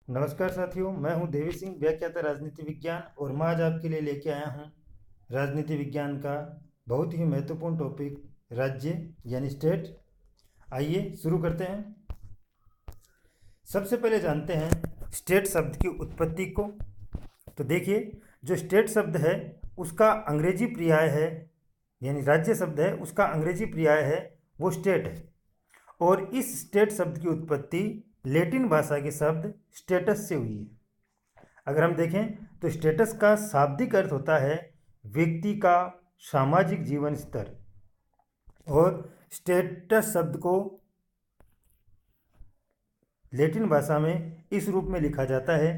नमस्कार साथियों, मैं हूं देवी सिंह, व्याख्याता राजनीति विज्ञान, और मैं आज आपके लिए लेके आया हूं राजनीति विज्ञान का बहुत ही महत्वपूर्ण टॉपिक राज्य यानी स्टेट। आइए शुरू करते हैं। सबसे पहले जानते हैं स्टेट शब्द की उत्पत्ति को। तो देखिए, जो स्टेट शब्द है उसका अंग्रेजी पर्याय है, यानी राज्य शब्द है उसका अंग्रेजी पर्याय है वो स्टेट है। और इस स्टेट शब्द की उत्पत्ति लैटिन भाषा के शब्द स्टेटस से हुई है। अगर हम देखें तो स्टेटस का शाब्दिक अर्थ होता है व्यक्ति का सामाजिक जीवन स्तर, और स्टेटस शब्द को लैटिन भाषा में इस रूप में लिखा जाता है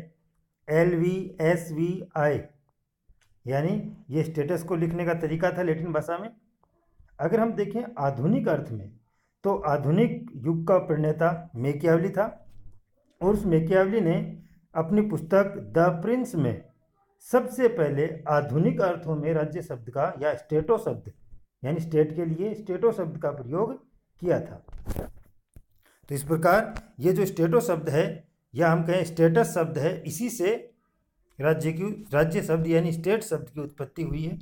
LVSVI, यानी ये स्टेटस को लिखने का तरीका था लैटिन भाषा में। अगर हम देखें आधुनिक अर्थ में, तो आधुनिक युग का प्रणेता मैकियावली था, और उस मैकियावली ने अपनी पुस्तक द प्रिंस में सबसे पहले आधुनिक अर्थों में राज्य शब्द का या स्टेटो शब्द यानी स्टेट के लिए स्टेटो शब्द का प्रयोग किया था। तो इस प्रकार ये जो स्टेटो शब्द है या हम कहें स्टेटस शब्द है, इसी से राज्य शब्द यानी स्टेट शब्द की उत्पत्ति हुई है।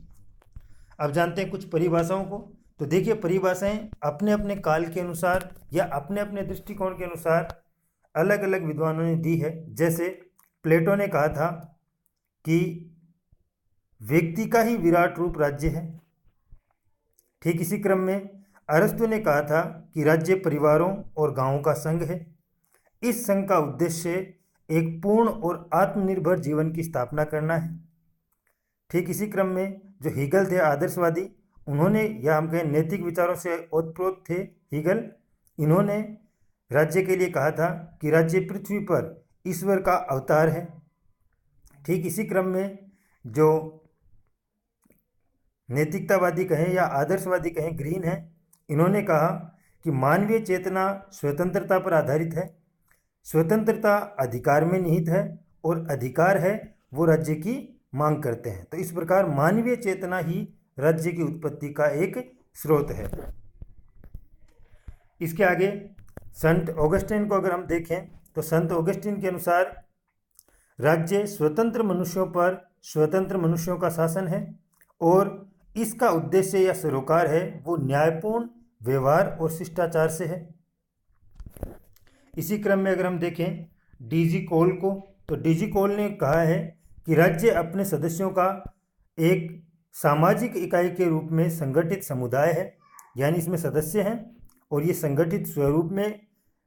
अब जानते हैं कुछ परिभाषाओं को। तो देखिए, परिभाषाएं अपने अपने काल के अनुसार या अपने अपने दृष्टिकोण के अनुसार अलग अलग विद्वानों ने दी है। जैसे प्लेटो ने कहा था कि व्यक्ति का ही विराट रूप राज्य है। ठीक इसी क्रम में अरस्तु ने कहा था कि राज्य परिवारों और गांवों का संघ है। इस संघ का उद्देश्य एक पूर्ण और आत्मनिर्भर जीवन की स्थापना करना है। ठीक इसी क्रम में जो हीगल थे आदर्शवादी, उन्होंने या हम कहें नैतिक विचारों से ओतप्रोत थे हीगल, इन्होंने राज्य के लिए कहा था कि राज्य पृथ्वी पर ईश्वर का अवतार है। ठीक इसी क्रम में जो नैतिकतावादी कहें या आदर्शवादी कहें ग्रीन है, इन्होंने कहा कि मानवीय चेतना स्वतंत्रता पर आधारित है, स्वतंत्रता अधिकार में निहित है, और अधिकार है वो राज्य की मांग करते हैं। तो इस प्रकार मानवीय चेतना ही राज्य की उत्पत्ति का एक स्रोत है। इसके आगे संत ऑगस्टीन को अगर हम देखें तो संत ऑगस्टीन के अनुसार राज्य स्वतंत्र मनुष्यों पर स्वतंत्र मनुष्यों का शासन है, और इसका उद्देश्य या सरोकार है वो न्यायपूर्ण व्यवहार और शिष्टाचार से है। इसी क्रम में अगर हम देखें डीजी कोल को, तो डीजी कोल ने कहा है कि राज्य अपने सदस्यों का एक सामाजिक इकाई के रूप में संगठित समुदाय है, यानी इसमें सदस्य हैं और ये संगठित स्वरूप में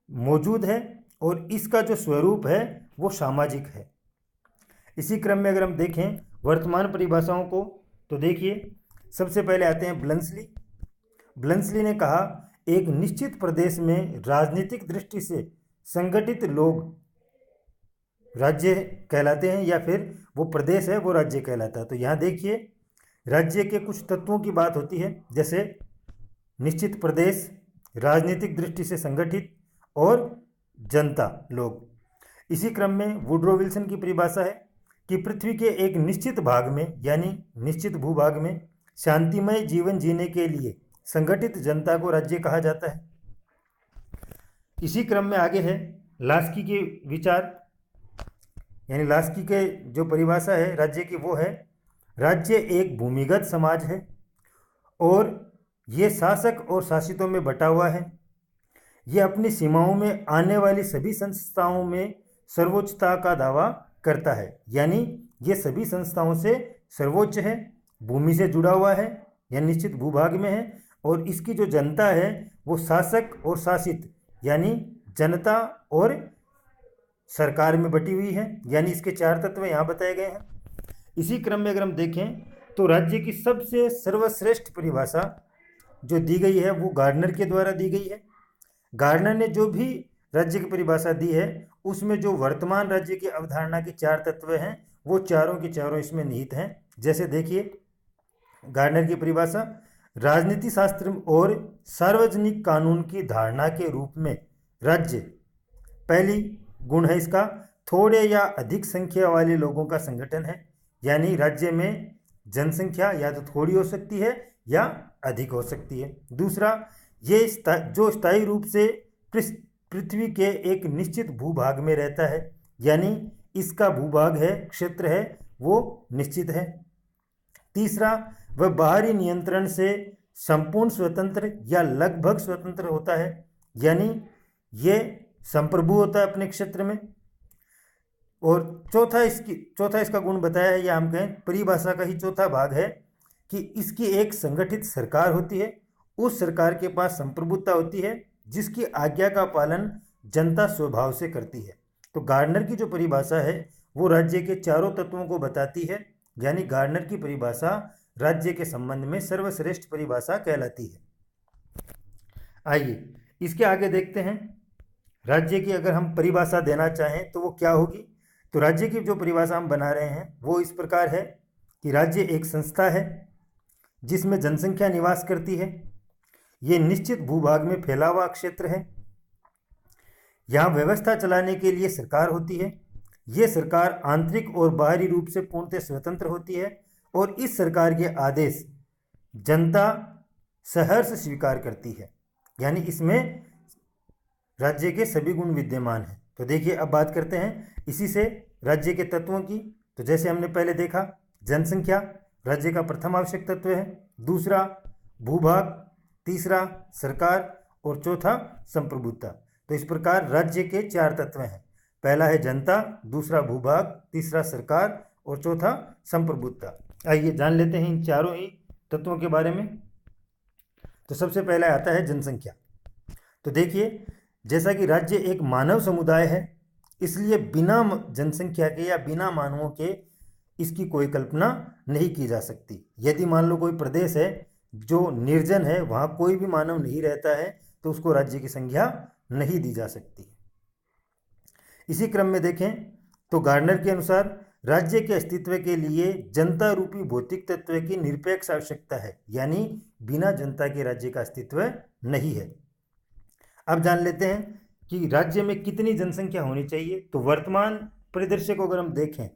मौजूद है, और इसका जो स्वरूप है वो सामाजिक है। इसी क्रम में अगर हम देखें वर्तमान परिभाषाओं को, तो देखिए सबसे पहले आते हैं ब्लंसली। ब्लंसली ने कहा एक निश्चित प्रदेश में राजनीतिक दृष्टि से संगठित लोग राज्य कहलाते हैं, या फिर वो प्रदेश है वो राज्य कहलाता है। तो यहाँ देखिए राज्य के कुछ तत्वों की बात होती है, जैसे निश्चित प्रदेश, राजनीतिक दृष्टि से संगठित, और जनता लोग। इसी क्रम में वुड्रो विल्सन की परिभाषा है कि पृथ्वी के एक निश्चित भाग में यानी निश्चित भूभाग में शांतिमय जीवन जीने के लिए संगठित जनता को राज्य कहा जाता है। इसी क्रम में आगे है लास्की के विचार, यानी लास्की के जो परिभाषा है राज्य की वो है राज्य एक भूमिगत समाज है, और ये शासक और शासितों में बटा हुआ है। ये अपनी सीमाओं में आने वाली सभी संस्थाओं में सर्वोच्चता का दावा करता है, यानी ये सभी संस्थाओं से सर्वोच्च है, भूमि से जुड़ा हुआ है या निश्चित भूभाग में है, और इसकी जो जनता है वो शासक और शासित यानी जनता और सरकार में बटी हुई है, यानी इसके चार तत्व यहाँ बताए गए हैं। इसी क्रम में अगर हम देखें तो राज्य की सबसे सर्वश्रेष्ठ परिभाषा जो दी गई है वो गार्डनर के द्वारा दी गई है। गार्डनर ने जो भी राज्य की परिभाषा दी है उसमें जो वर्तमान राज्य की अवधारणा के चार तत्व हैं वो चारों के चारों इसमें निहित हैं। जैसे देखिए गार्डनर की परिभाषा राजनीति शास्त्र और सार्वजनिक कानून की धारणा के रूप में राज्य, पहली गुण है इसका थोड़े या अधिक संख्या वाले लोगों का संगठन है, यानी राज्य में जनसंख्या या तो थोड़ी हो सकती है या अधिक हो सकती है। दूसरा, ये जो स्थायी रूप से पृथ्वी के एक निश्चित भूभाग में रहता है, यानी इसका भूभाग है, क्षेत्र है, वो निश्चित है। तीसरा, वह बाहरी नियंत्रण से संपूर्ण स्वतंत्र या लगभग स्वतंत्र होता है, यानी ये संप्रभु होता है अपने क्षेत्र में। और चौथा इसका गुण बताया है, या हम कहें परिभाषा का ही चौथा भाग है कि इसकी एक संगठित सरकार होती है, उस सरकार के पास संप्रभुता होती है जिसकी आज्ञा का पालन जनता स्वभाव से करती है। तो गार्डनर की जो परिभाषा है वो राज्य के चारों तत्वों को बताती है, यानी गार्डनर की परिभाषा राज्य के संबंध में सर्वश्रेष्ठ परिभाषा कहलाती है। आइए इसके आगे देखते हैं, राज्य की अगर हम परिभाषा देना चाहें तो वो क्या होगी। तो राज्य की जो परिभाषा हम बना रहे हैं वो इस प्रकार है कि राज्य एक संस्था है जिसमें जनसंख्या निवास करती है। ये निश्चित भूभाग में फैला हुआ क्षेत्र है। यहाँ व्यवस्था चलाने के लिए सरकार होती है। ये सरकार आंतरिक और बाहरी रूप से पूर्णतः स्वतंत्र होती है और इस सरकार के आदेश जनता सहर्ष स्वीकार करती है, यानी इसमें राज्य के सभी गुण विद्यमान हैं। तो देखिए अब बात करते हैं इसी से राज्य के तत्वों की। तो जैसे हमने पहले देखा, जनसंख्या राज्य का प्रथम आवश्यक तत्व है, दूसरा भूभाग, तीसरा सरकार और चौथा संप्रभुता। तो इस प्रकार राज्य के चार तत्व हैं, पहला है जनता, दूसरा भूभाग, तीसरा सरकार और चौथा संप्रभुता। आइए जान लेते हैं इन चारों ही तत्वों के बारे में। तो सबसे पहला आता है जनसंख्या। तो देखिए, जैसा कि राज्य एक मानव समुदाय है, इसलिए बिना जनसंख्या के या बिना मानवों के इसकी कोई कल्पना नहीं की जा सकती। यदि मान लो कोई प्रदेश है जो निर्जन है, वहाँ कोई भी मानव नहीं रहता है, तो उसको राज्य की संज्ञा नहीं दी जा सकती। इसी क्रम में देखें तो गार्डनर के अनुसार राज्य के अस्तित्व के लिए जनता रूपी भौतिक तत्व की निरपेक्ष आवश्यकता है, यानी बिना जनता के राज्य का अस्तित्व नहीं है। अब जान लेते हैं कि राज्य में कितनी जनसंख्या होनी चाहिए। तो वर्तमान परिदृश्य को अगर हम देखें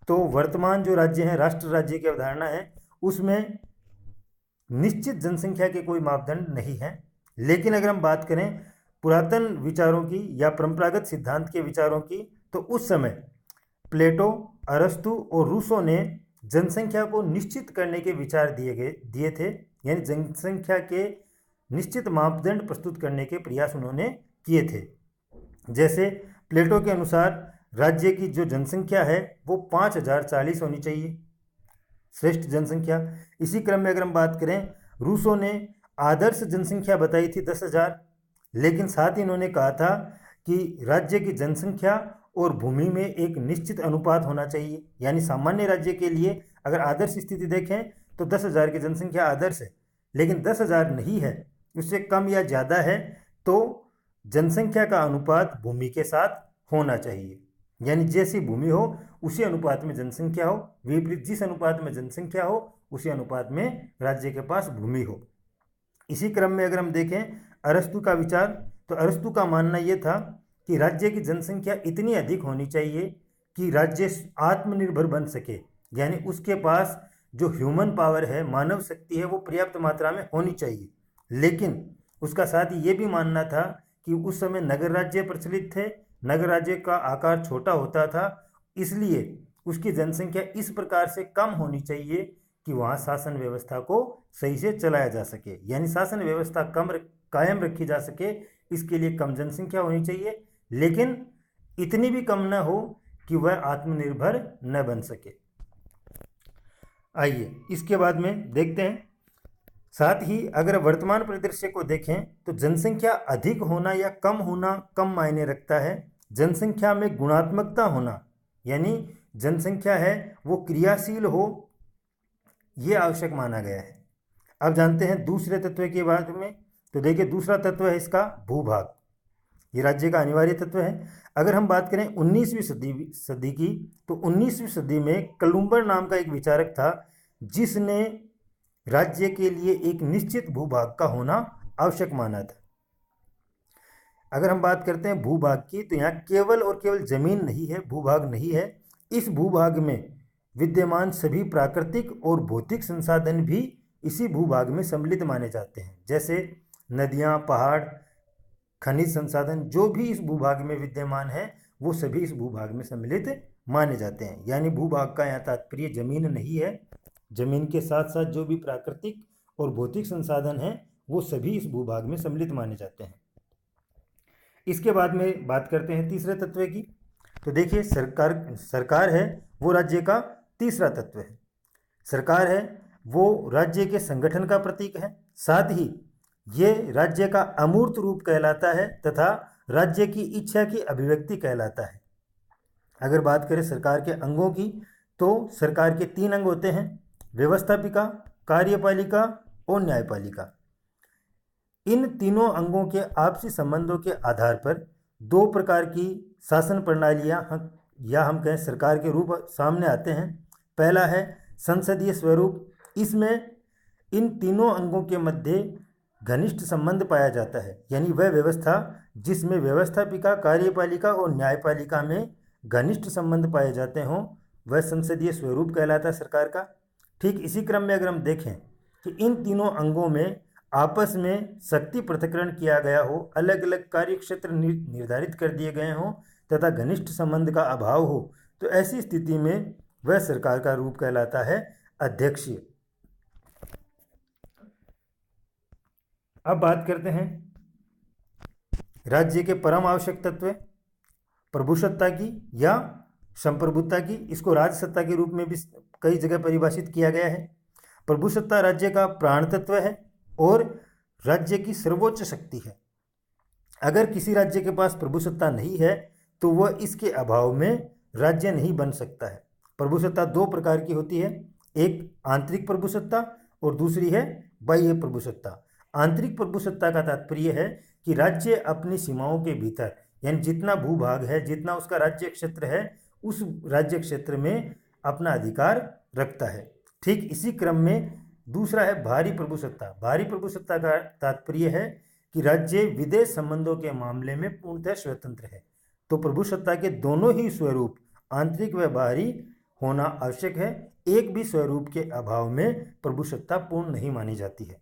तो वर्तमान जो राज्य है, राष्ट्र राज्य की अवधारणा है, उसमें निश्चित जनसंख्या के कोई मापदंड नहीं है। लेकिन अगर हम बात करें पुरातन विचारों की या परंपरागत सिद्धांत के विचारों की, तो उस समय प्लेटो, अरस्तु और रूसो ने जनसंख्या को निश्चित करने के विचार दिए थे, यानी जनसंख्या के निश्चित मापदंड प्रस्तुत करने के प्रयास उन्होंने किए थे। जैसे प्लेटो के अनुसार राज्य की जो जनसंख्या है वो 5040 होनी चाहिए, श्रेष्ठ जनसंख्या। इसी क्रम में अगर हम बात करें, रूसो ने आदर्श जनसंख्या बताई थी 10,000, लेकिन साथ ही इन्होंने कहा था कि राज्य की जनसंख्या और भूमि में एक निश्चित अनुपात होना चाहिए, यानी सामान्य राज्य के लिए अगर आदर्श स्थिति देखें तो 10,000 की जनसंख्या आदर्श है, लेकिन 10,000 नहीं है, उससे कम या ज़्यादा है, तो जनसंख्या का अनुपात भूमि के साथ होना चाहिए, यानी जैसी भूमि हो उसी अनुपात में जनसंख्या हो, विपरीत जिस अनुपात में जनसंख्या हो उसी अनुपात में राज्य के पास भूमि हो। इसी क्रम में अगर हम देखें अरस्तु का विचार, तो अरस्तु का मानना यह था कि राज्य की जनसंख्या इतनी अधिक होनी चाहिए कि राज्य आत्मनिर्भर बन सके, यानी उसके पास जो ह्यूमन पावर है, मानव शक्ति है, वो पर्याप्त मात्रा में होनी चाहिए। लेकिन उसका साथ ही ये भी मानना था कि उस समय नगर राज्य प्रचलित थे, नगर राज्य का आकार छोटा होता था, इसलिए उसकी जनसंख्या इस प्रकार से कम होनी चाहिए कि वहाँ शासन व्यवस्था को सही से चलाया जा सके, यानी शासन व्यवस्था कायम रखी जा सके, इसके लिए कम जनसंख्या होनी चाहिए, लेकिन इतनी भी कम न हो कि वह आत्मनिर्भर न बन सके। आइए इसके बाद में देखते हैं, साथ ही अगर वर्तमान परिदृश्य को देखें तो जनसंख्या अधिक होना या कम होना कम मायने रखता है। जनसंख्या में गुणात्मकता होना, यानी जनसंख्या है वो क्रियाशील हो, ये आवश्यक माना गया है। अब जानते हैं दूसरे तत्व के बारे में। तो देखिए दूसरा तत्व है इसका भूभाग, ये राज्य का अनिवार्य तत्व है। अगर हम बात करें 19वीं सदी की, तो 19वीं सदी में कलुम्बर नाम का एक विचारक था जिसने राज्य के लिए एक निश्चित भूभाग का होना आवश्यक माना था। अगर हम बात करते हैं भूभाग की, तो यहाँ केवल और केवल जमीन नहीं है, भूभाग नहीं है, इस भूभाग में विद्यमान सभी प्राकृतिक और भौतिक संसाधन भी इसी भूभाग में सम्मिलित माने जाते हैं, जैसे नदियाँ, पहाड़, खनिज संसाधन जो भी इस भूभाग में विद्यमान है वो सभी इस भूभाग में सम्मिलित माने जाते हैं। यानी भूभाग का यहाँ तात्पर्य जमीन नहीं है, जमीन के साथ साथ जो भी प्राकृतिक और भौतिक संसाधन हैं वो सभी इस भूभाग में सम्मिलित माने जाते हैं। इसके बाद में बात करते हैं तीसरे तत्व की। तो देखिए, सरकार है वो राज्य का तीसरा तत्व है। सरकार है वो राज्य के संगठन का प्रतीक है, साथ ही ये राज्य का अमूर्त रूप कहलाता है तथा राज्य की इच्छा की अभिव्यक्ति कहलाता है। अगर बात करें सरकार के अंगों की, तो सरकार के 3 अंग होते हैं: व्यवस्थापिका, कार्यपालिका और न्यायपालिका। इन तीनों अंगों के आपसी संबंधों के आधार पर 2 प्रकार की शासन प्रणालियां या हम कहें सरकार के रूप सामने आते हैं। पहला है संसदीय स्वरूप। इसमें इन तीनों अंगों के मध्य घनिष्ठ संबंध पाया जाता है, यानी वह व्यवस्था जिसमें व्यवस्थापिका, कार्यपालिका और न्यायपालिका में घनिष्ठ संबंध पाए जाते हों, वह संसदीय स्वरूप कहलाता है सरकार का। ठीक इसी क्रम में अगर हम देखें कि इन तीनों अंगों में आपस में शक्ति पृथक्करण किया गया हो, अलग अलग कार्य क्षेत्र निर्धारित कर दिए गए हों तथा घनिष्ठ संबंध का अभाव हो, तो ऐसी स्थिति में वह सरकार का रूप कहलाता है अध्यक्षीय। अब बात करते हैं राज्य के परम आवश्यक तत्व प्रभुसत्ता की या संप्रभुता की। इसको राजसत्ता के रूप में भी कई जगह परिभाषित किया गया है। प्रभुसत्ता राज्य का प्राण तत्व है और राज्य की सर्वोच्च शक्ति है। अगर किसी राज्य के पास प्रभुसत्ता नहीं है तो वह इसके अभाव में राज्य नहीं बन सकता है। प्रभुसत्ता 2 प्रकार की होती है, एक आंतरिक प्रभुसत्ता और दूसरी है बाह्य प्रभुसत्ता। आंतरिक प्रभुसत्ता का तात्पर्य है कि राज्य अपनी सीमाओं के भीतर, यानी जितना भूभाग है, जितना उसका राज्य क्षेत्र है, उस राज्य क्षेत्र में अपना अधिकार रखता है। ठीक इसी क्रम में दूसरा है भारी प्रभुसत्ता। भारी प्रभुसत्ता का तात्पर्य है कि राज्य विदेश संबंधों के मामले में पूर्णतः स्वतंत्र है। तो प्रभुसत्ता के दोनों ही स्वरूप, आंतरिक व बाहरी, होना आवश्यक है। एक भी स्वरूप के अभाव में प्रभुसत्ता पूर्ण नहीं मानी जाती है।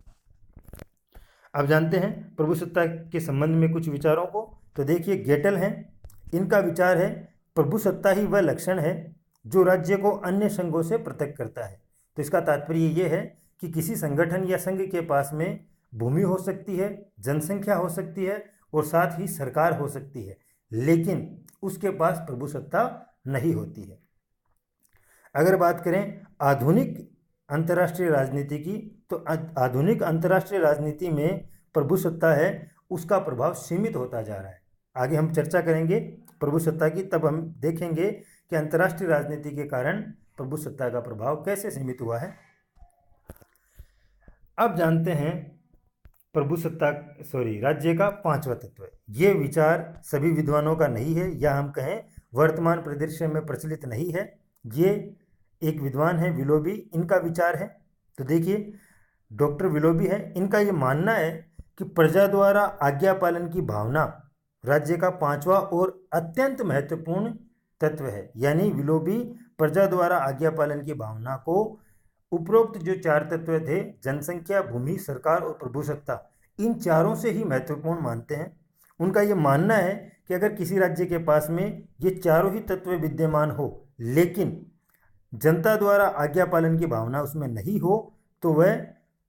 अब जानते हैं प्रभुसत्ता के संबंध में कुछ विचारों को। तो देखिए, गेटल हैं, इनका विचार है प्रभुसत्ता ही वह लक्षण है जो राज्य को अन्य संघों से पृथक करता है। तो इसका तात्पर्य ये है कि किसी संगठन या संघ के पास में भूमि हो सकती है, जनसंख्या हो सकती है और साथ ही सरकार हो सकती है, लेकिन उसके पास प्रभुसत्ता नहीं होती है। अगर बात करें आधुनिक अंतर्राष्ट्रीय राजनीति की, तो आधुनिक अंतर्राष्ट्रीय राजनीति में प्रभुसत्ता है उसका प्रभाव सीमित होता जा रहा है। आगे हम चर्चा करेंगे प्रभुसत्ता की, तब हम देखेंगे कि अंतर्राष्ट्रीय राजनीति के कारण प्रभुसत्ता का प्रभाव कैसे सीमित हुआ है। अब जानते हैं राज्य का 5वां तत्व। ये विचार सभी विद्वानों का नहीं है, या हम कहें वर्तमान परिदृश्य में प्रचलित नहीं है। ये एक विद्वान है विलोबी, इनका विचार है। तो देखिए, डॉक्टर विलोबी है, इनका ये मानना है कि प्रजा द्वारा आज्ञा पालन की भावना राज्य का 5वां और अत्यंत महत्वपूर्ण तत्व है। यानी विलोबी प्रजा द्वारा आज्ञा पालन की भावना को उपरोक्त जो 4 तत्व थे, जनसंख्या, भूमि, सरकार और प्रभुसत्ता, इन चारों से ही महत्वपूर्ण मानते हैं। उनका ये मानना है कि अगर किसी राज्य के पास में ये चारों ही तत्व विद्यमान हो, लेकिन जनता द्वारा आज्ञा पालन की भावना उसमें नहीं हो, तो वह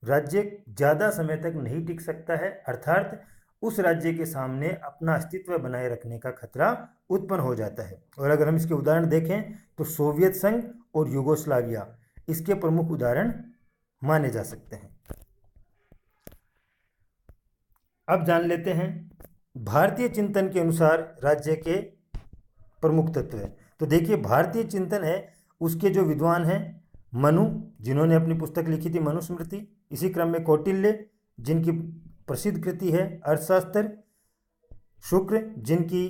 राज्य ज़्यादा समय तक नहीं टिक सकता है। अर्थात उस राज्य के सामने अपना अस्तित्व बनाए रखने का खतरा उत्पन्न हो जाता है। और अगर हम इसके उदाहरण देखें तो सोवियत संघ और यूगोस्लाविया इसके प्रमुख उदाहरण माने जा सकते हैं। अब जान लेते हैं भारतीय चिंतन के अनुसार राज्य के प्रमुख तत्व है। तो देखिए, भारतीय चिंतन है उसके जो विद्वान हैं मनु, जिन्होंने अपनी पुस्तक लिखी थी मनुस्मृति, इसी क्रम में कौटिल्य, जिनकी प्रसिद्ध कृति है अर्थशास्त्र, शुक्र, जिनकी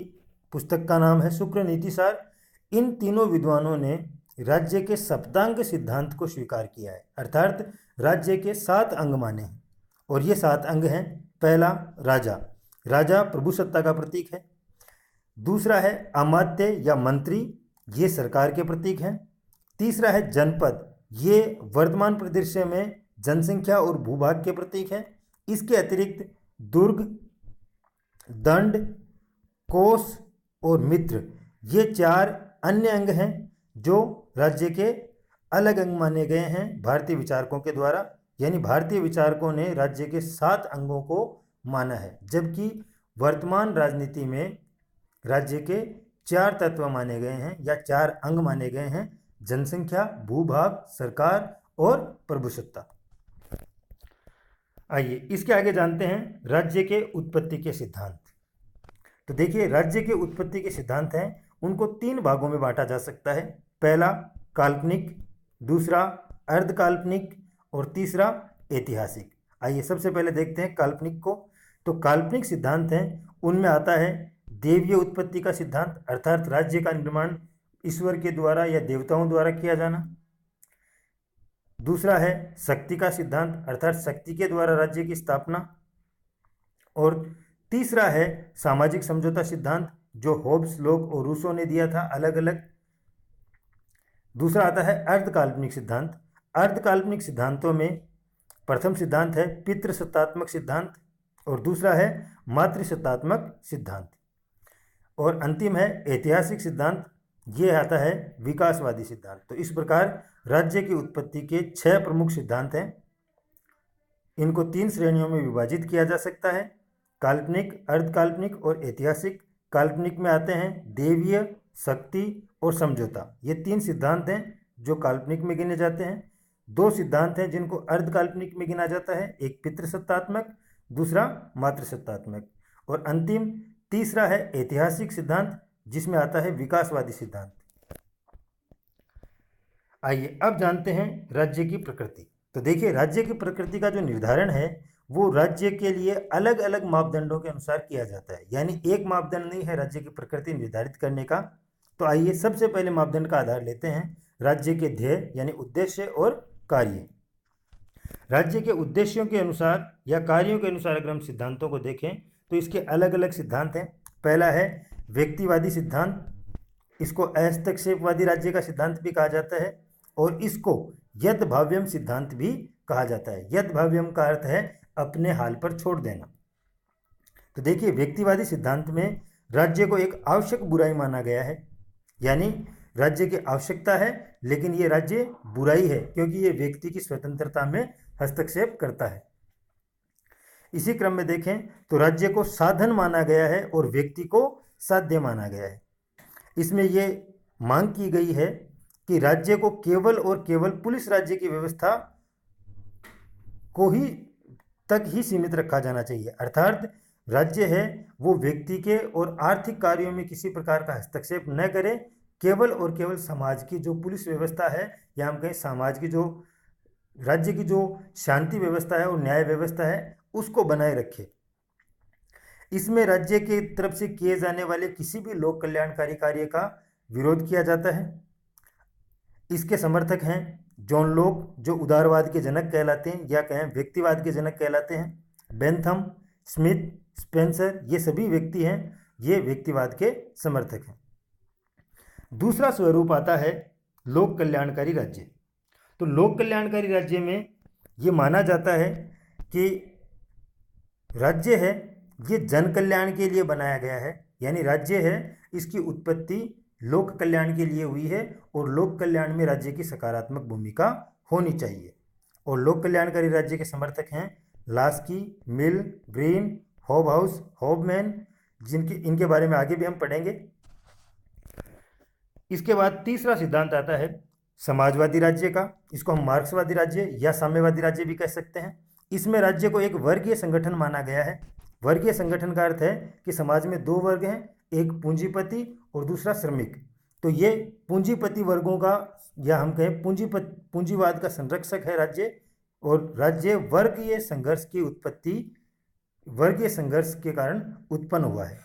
पुस्तक का नाम है शुक्र नीतिसार। इन तीनों विद्वानों ने राज्य के सप्तांग सिद्धांत को स्वीकार किया है, अर्थात राज्य के 7 अंग माने हैं। और ये 7 अंग हैं: पहला राजा, राजा प्रभुसत्ता का प्रतीक है। दूसरा है अमात्य या मंत्री, ये सरकार के प्रतीक हैं। तीसरा है जनपद, ये वर्तमान परिदृश्य में जनसंख्या और भूभाग के प्रतीक हैं। इसके अतिरिक्त दुर्ग, दंड, कोष और मित्र, ये 4 अन्य अंग हैं जो राज्य के अलग अंग माने गए हैं भारतीय विचारकों के द्वारा। यानी भारतीय विचारकों ने राज्य के 7 अंगों को माना है, जबकि वर्तमान राजनीति में राज्य के 4 तत्व माने गए हैं या 4 अंग माने गए हैं: जनसंख्या, भूभाग, सरकार और प्रभुसत्ता। आइए इसके आगे जानते हैं राज्य के उत्पत्ति के सिद्धांत। तो देखिए, राज्य के उत्पत्ति के सिद्धांत हैं, उनको 3 भागों में बांटा जा सकता है। पहला काल्पनिक, दूसरा अर्धकाल्पनिक और तीसरा ऐतिहासिक। आइए सबसे पहले देखते हैं काल्पनिक को। तो काल्पनिक सिद्धांत हैं, उनमें आता है देवीय उत्पत्ति का सिद्धांत, अर्थात राज्य का निर्माण ईश्वर के द्वारा या देवताओं द्वारा किया जाना। दूसरा है शक्ति का सिद्धांत, अर्थात शक्ति के द्वारा राज्य की स्थापना। और तीसरा है सामाजिक समझौता सिद्धांत, जो होब्स, लोक और रूसो ने दिया था अलग अलग। दूसरा आता है अर्धकाल्पनिक सिद्धांत। अर्धकाल्पनिक सिद्धांतों में प्रथम सिद्धांत है पितृसत्तात्मक सिद्धांत और दूसरा है मातृसत्तात्मक सिद्धांत। और अंतिम है ऐतिहासिक सिद्धांत, ये आता है विकासवादी सिद्धांत। तो इस प्रकार राज्य की उत्पत्ति के 6 प्रमुख सिद्धांत हैं। इनको 3 श्रेणियों में विभाजित किया जा सकता है: काल्पनिक, अर्धकाल्पनिक और ऐतिहासिक। काल्पनिक में आते हैं देवीय, शक्ति और समझौता। ये 3 सिद्धांत हैं जो काल्पनिक में गिने जाते हैं। 2 सिद्धांत हैं जिनको अर्धकाल्पनिक में गिना जाता है, एक पितृसत्तात्मक, दूसरा मातृसत्तात्मक। और अंतिम तीसरा है ऐतिहासिक सिद्धांत, जिसमें आता है विकासवादी सिद्धांत। आइए अब जानते हैं राज्य की प्रकृति। तो देखिए, राज्य की प्रकृति का जो निर्धारण है वो राज्य के लिए अलग अलग मापदंडों के अनुसार किया जाता है। यानी एक मापदंड नहीं है राज्य की प्रकृति निर्धारित करने का। तो आइए सबसे पहले मापदंड का आधार लेते हैं राज्य के ध्येय यानी उद्देश्य और कार्य। राज्य के उद्देश्यों के अनुसार या कार्यों के अनुसार अगर हम सिद्धांतों को देखें तो इसके अलग अलग सिद्धांत हैं। पहला है व्यक्तिवादी सिद्धांत, इसको हस्तक्षेपवादी राज्य का सिद्धांत भी कहा जाता है और इसको यद्भाव्यम सिद्धांत भी कहा जाता है। यद्भाव्यम का अर्थ है अपने हाल पर छोड़ देना। तो देखिए, व्यक्तिवादी सिद्धांत में राज्य को एक आवश्यक बुराई माना गया है, यानी राज्य की आवश्यकता है लेकिन ये राज्य बुराई है क्योंकि ये व्यक्ति की स्वतंत्रता में हस्तक्षेप करता है। इसी क्रम में देखें तो राज्य को साधन माना गया है और व्यक्ति को साध्य माना गया है। इसमें ये मांग की गई है कि राज्य को केवल और केवल पुलिस राज्य की व्यवस्था को ही तक ही सीमित रखा जाना चाहिए, अर्थात राज्य है वो व्यक्ति के और आर्थिक कार्यों में किसी प्रकार का हस्तक्षेप न करे, केवल और केवल समाज की जो पुलिस व्यवस्था है या हम कहें समाज की जो राज्य की जो शांति व्यवस्था है और न्याय व्यवस्था है उसको बनाए रखे। इसमें राज्य की तरफ से किए जाने वाले किसी भी लोक कल्याणकारी कार्य का विरोध किया जाता है। इसके समर्थक हैं जॉन लॉक, जो उदारवाद के जनक कहलाते हैं या कहें व्यक्तिवाद के जनक कहलाते हैं। बेंथम, स्मिथ, स्पेंसर, ये सभी व्यक्ति हैं, ये व्यक्तिवाद के समर्थक हैं। दूसरा स्वरूप आता है लोक कल्याणकारी राज्य। तो लोक कल्याणकारी राज्य में ये माना जाता है कि राज्य है ये जन कल्याण के लिए बनाया गया है, यानी राज्य है इसकी उत्पत्ति लोक कल्याण के लिए हुई है और लोक कल्याण में राज्य की सकारात्मक भूमिका होनी चाहिए। और लोक कल्याणकारी राज्य के समर्थक हैं लास्की, मिल, ग्रीन, हॉबहाउस, हॉबमैन, इनके बारे में आगे भी हम पढ़ेंगे। इसके बाद तीसरा सिद्धांत आता है समाजवादी राज्य का। इसको हम मार्क्सवादी राज्य या साम्यवादी राज्य भी कह सकते हैं। इसमें राज्य को एक वर्गीय संगठन माना गया है। वर्गीय संगठन का अर्थ है कि समाज में 2 वर्ग हैं, एक पूंजीपति और दूसरा श्रमिक। तो ये पूंजीपति वर्गों का या हम कहें पूंजीवाद का संरक्षक है राज्य, और राज्य वर्गीय संघर्ष की उत्पत्ति वर्गीय संघर्ष के कारण उत्पन्न हुआ है।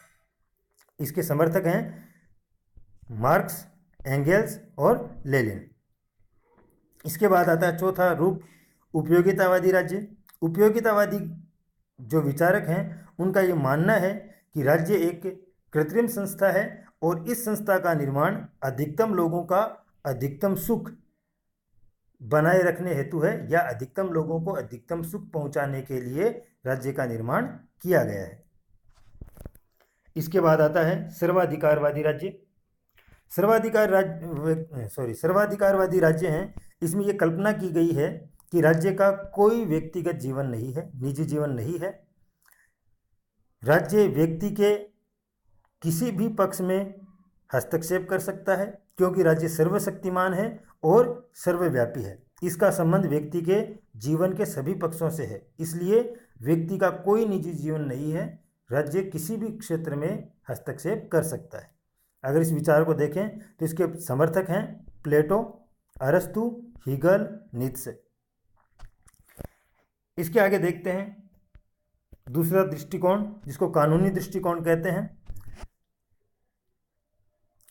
इसके समर्थक हैं मार्क्स, एंगेल्स और लेनिन। इसके बाद आता है चौथा रूप उपयोगितावादी राज्य। उपयोगितावादी जो विचारक हैं उनका ये मानना है कि राज्य एक कृत्रिम संस्था है और इस संस्था का निर्माण अधिकतम लोगों का अधिकतम सुख बनाए रखने हेतु है या अधिकतम लोगों को अधिकतम सुख पहुंचाने के लिए राज्य का निर्माण किया गया है। इसके बाद आता है सर्वाधिकारवादी राज्य। सर्वाधिकारवादी राज्य हैं, इसमें यह कल्पना की गई है कि राज्य का कोई व्यक्तिगत जीवन नहीं है, निजी जीवन नहीं है। राज्य व्यक्ति के किसी भी पक्ष में हस्तक्षेप कर सकता है, क्योंकि राज्य सर्वशक्तिमान है और सर्वव्यापी है। इसका संबंध व्यक्ति के जीवन के सभी पक्षों से है, इसलिए व्यक्ति का कोई निजी जीवन नहीं है। राज्य किसी भी क्षेत्र में हस्तक्षेप कर सकता है। अगर इस विचार को देखें तो इसके समर्थक हैं प्लेटो, अरस्तु, हीगल, नीत्शे। इसके आगे देखते हैं दूसरा दृष्टिकोण, जिसको कानूनी दृष्टिकोण कहते हैं।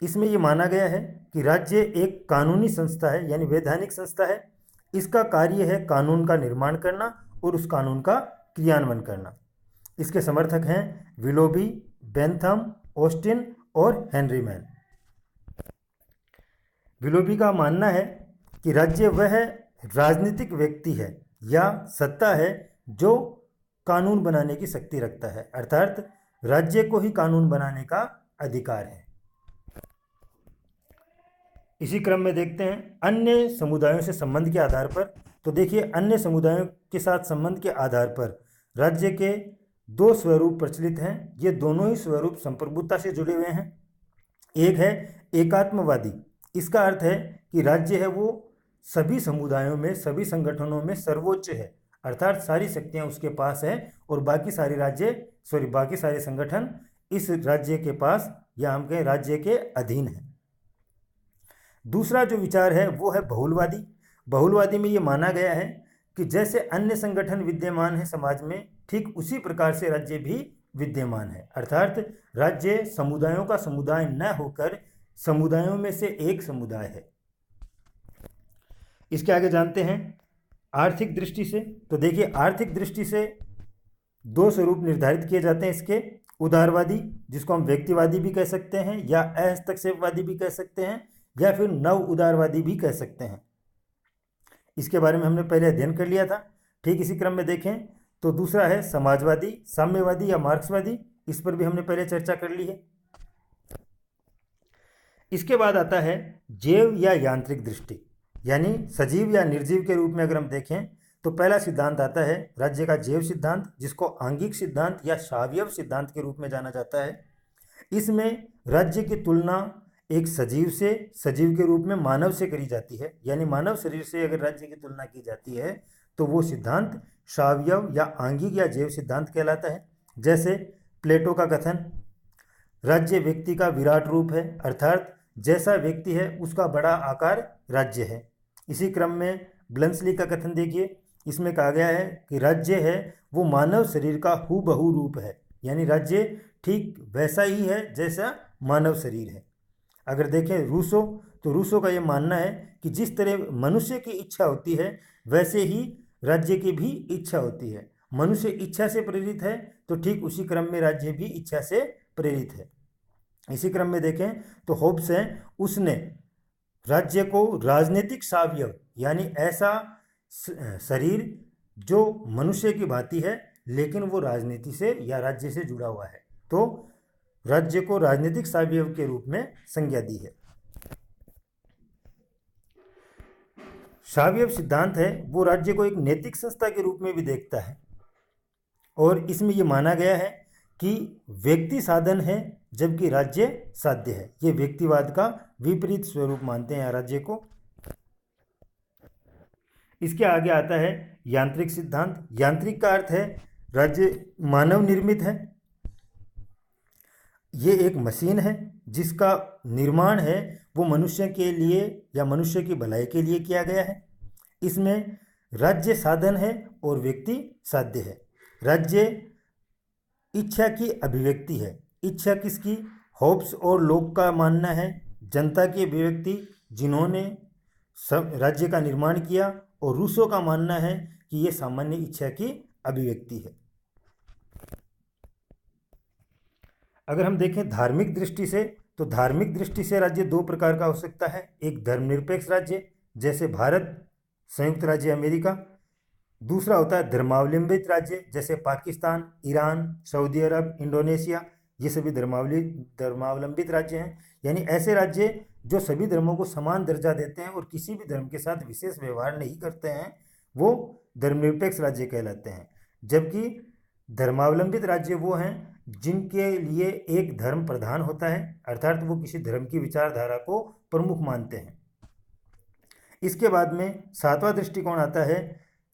इसमें यह माना गया है कि राज्य एक कानूनी संस्था है, यानी वैधानिक संस्था है। इसका कार्य है कानून का निर्माण करना और उस कानून का क्रियान्वयन करना। इसके समर्थक हैं विलोबी, बेंथम, ऑस्टिन और हेनरी मैन। विलोबी का मानना है कि राज्य वह राजनीतिक व्यक्ति है या सत्ता है जो कानून बनाने की शक्ति रखता है, अर्थात राज्य को ही कानून बनाने का अधिकार है। इसी क्रम में देखते हैं अन्य समुदायों से संबंध के आधार पर। तो देखिए, अन्य समुदायों के साथ संबंध के आधार पर राज्य के दो स्वरूप प्रचलित हैं। ये दोनों ही स्वरूप संप्रभुता से जुड़े हुए हैं। एक है एकात्मवादी। इसका अर्थ है कि राज्य है वो सभी समुदायों में, सभी संगठनों में सर्वोच्च है, अर्थात सारी शक्तियां उसके पास है और बाकी सारे संगठन इस राज्य के पास या हम कहें राज्य के अधीन है। दूसरा जो विचार है वो है बहुलवादी। बहुलवादी में ये माना गया है कि जैसे अन्य संगठन विद्यमान है समाज में, ठीक उसी प्रकार से राज्य भी विद्यमान है, अर्थात राज्य समुदायों का समुदाय न होकर समुदायों में से एक समुदाय है। इसके आगे जानते हैं आर्थिक दृष्टि से। तो देखिए, आर्थिक दृष्टि से दो स्वरूप निर्धारित किए जाते हैं इसके। उदारवादी, जिसको हम व्यक्तिवादी भी कह सकते हैं या अहस्तक्षेपवादी भी कह सकते हैं या फिर नव उदारवादी भी कह सकते हैं। इसके बारे में हमने पहले अध्ययन कर लिया था। ठीक इसी क्रम में देखें तो दूसरा है समाजवादी, साम्यवादी या मार्क्सवादी। इस पर भी हमने पहले चर्चा कर ली है। इसके बाद आता है जैव या यांत्रिक दृष्टि, यानी सजीव या निर्जीव के रूप में अगर हम देखें तो पहला सिद्धांत आता है राज्य का जैव सिद्धांत, जिसको आंगिक सिद्धांत या सावयव सिद्धांत के रूप में जाना जाता है। इसमें राज्य की तुलना एक सजीव के रूप में मानव से करी जाती है, यानी मानव शरीर से अगर राज्य की तुलना की जाती है तो वो सिद्धांत सावयव या आंगिक या जैव सिद्धांत कहलाता है। जैसे प्लेटो का कथन, राज्य व्यक्ति का विराट रूप है, अर्थात जैसा व्यक्ति है उसका बड़ा आकार राज्य है। इसी क्रम में ब्लंसली का कथन देखिए, इसमें कहा गया है कि राज्य है वो मानव शरीर का हूबहू रूप है, यानी राज्य ठीक वैसा ही है जैसा मानव शरीर है। अगर देखें रूसो, तो रूसो का ये मानना है कि जिस तरह मनुष्य की इच्छा होती है वैसे ही राज्य की भी इच्छा होती है। मनुष्य इच्छा से प्रेरित है तो ठीक उसी क्रम में राज्य भी इच्छा से प्रेरित है। इसी क्रम में देखें तो होब्स है, उसने राज्य को राजनीतिक सावयव, यानी ऐसा शरीर जो मनुष्य की भांति है लेकिन वो राजनीति से या राज्य से जुड़ा हुआ है, तो राज्य को राजनीतिक सावयव के रूप में संज्ञा दी है। सावयव सिद्धांत है वो राज्य को एक नैतिक संस्था के रूप में भी देखता है और इसमें यह माना गया है कि व्यक्ति साधन है जबकि राज्य साध्य है। ये व्यक्तिवाद का विपरीत स्वरूप मानते हैं राज्य को। इसके आगे आता है यांत्रिक सिद्धांत। यांत्रिक का अर्थ है राज्य मानव निर्मित है। ये एक मशीन है जिसका निर्माण है वो मनुष्य के लिए या मनुष्य की भलाई के लिए किया गया है। इसमें राज्य साधन है और व्यक्ति साध्य है। राज्य इच्छा की अभिव्यक्ति है। इच्छा किसकी? होब्स और लोक का मानना है जनता की अभिव्यक्ति जिन्होंने सब राज्य का निर्माण किया, और रूसो का मानना है कि ये सामान्य इच्छा की अभिव्यक्ति है। अगर हम देखें धार्मिक दृष्टि से, तो धार्मिक दृष्टि से राज्य दो प्रकार का हो सकता है। एक धर्मनिरपेक्ष राज्य जैसे भारत, संयुक्त राज्य अमेरिका। दूसरा होता है धर्मावलंबित राज्य जैसे पाकिस्तान, ईरान, सऊदी अरब, इंडोनेशिया। ये सभी धर्मावलंबित राज्य हैं, यानी ऐसे राज्य जो सभी धर्मों को समान दर्जा देते हैं और किसी भी धर्म के साथ विशेष व्यवहार नहीं करते हैं, वो धर्मनिरपेक्ष राज्य कहलाते हैं। जबकि धर्मावलंबित राज्य वो हैं जिनके लिए एक धर्म प्रधान होता है, अर्थात वो किसी धर्म की विचारधारा को प्रमुख मानते हैं। इसके बाद में 7वां दृष्टिकोण आता है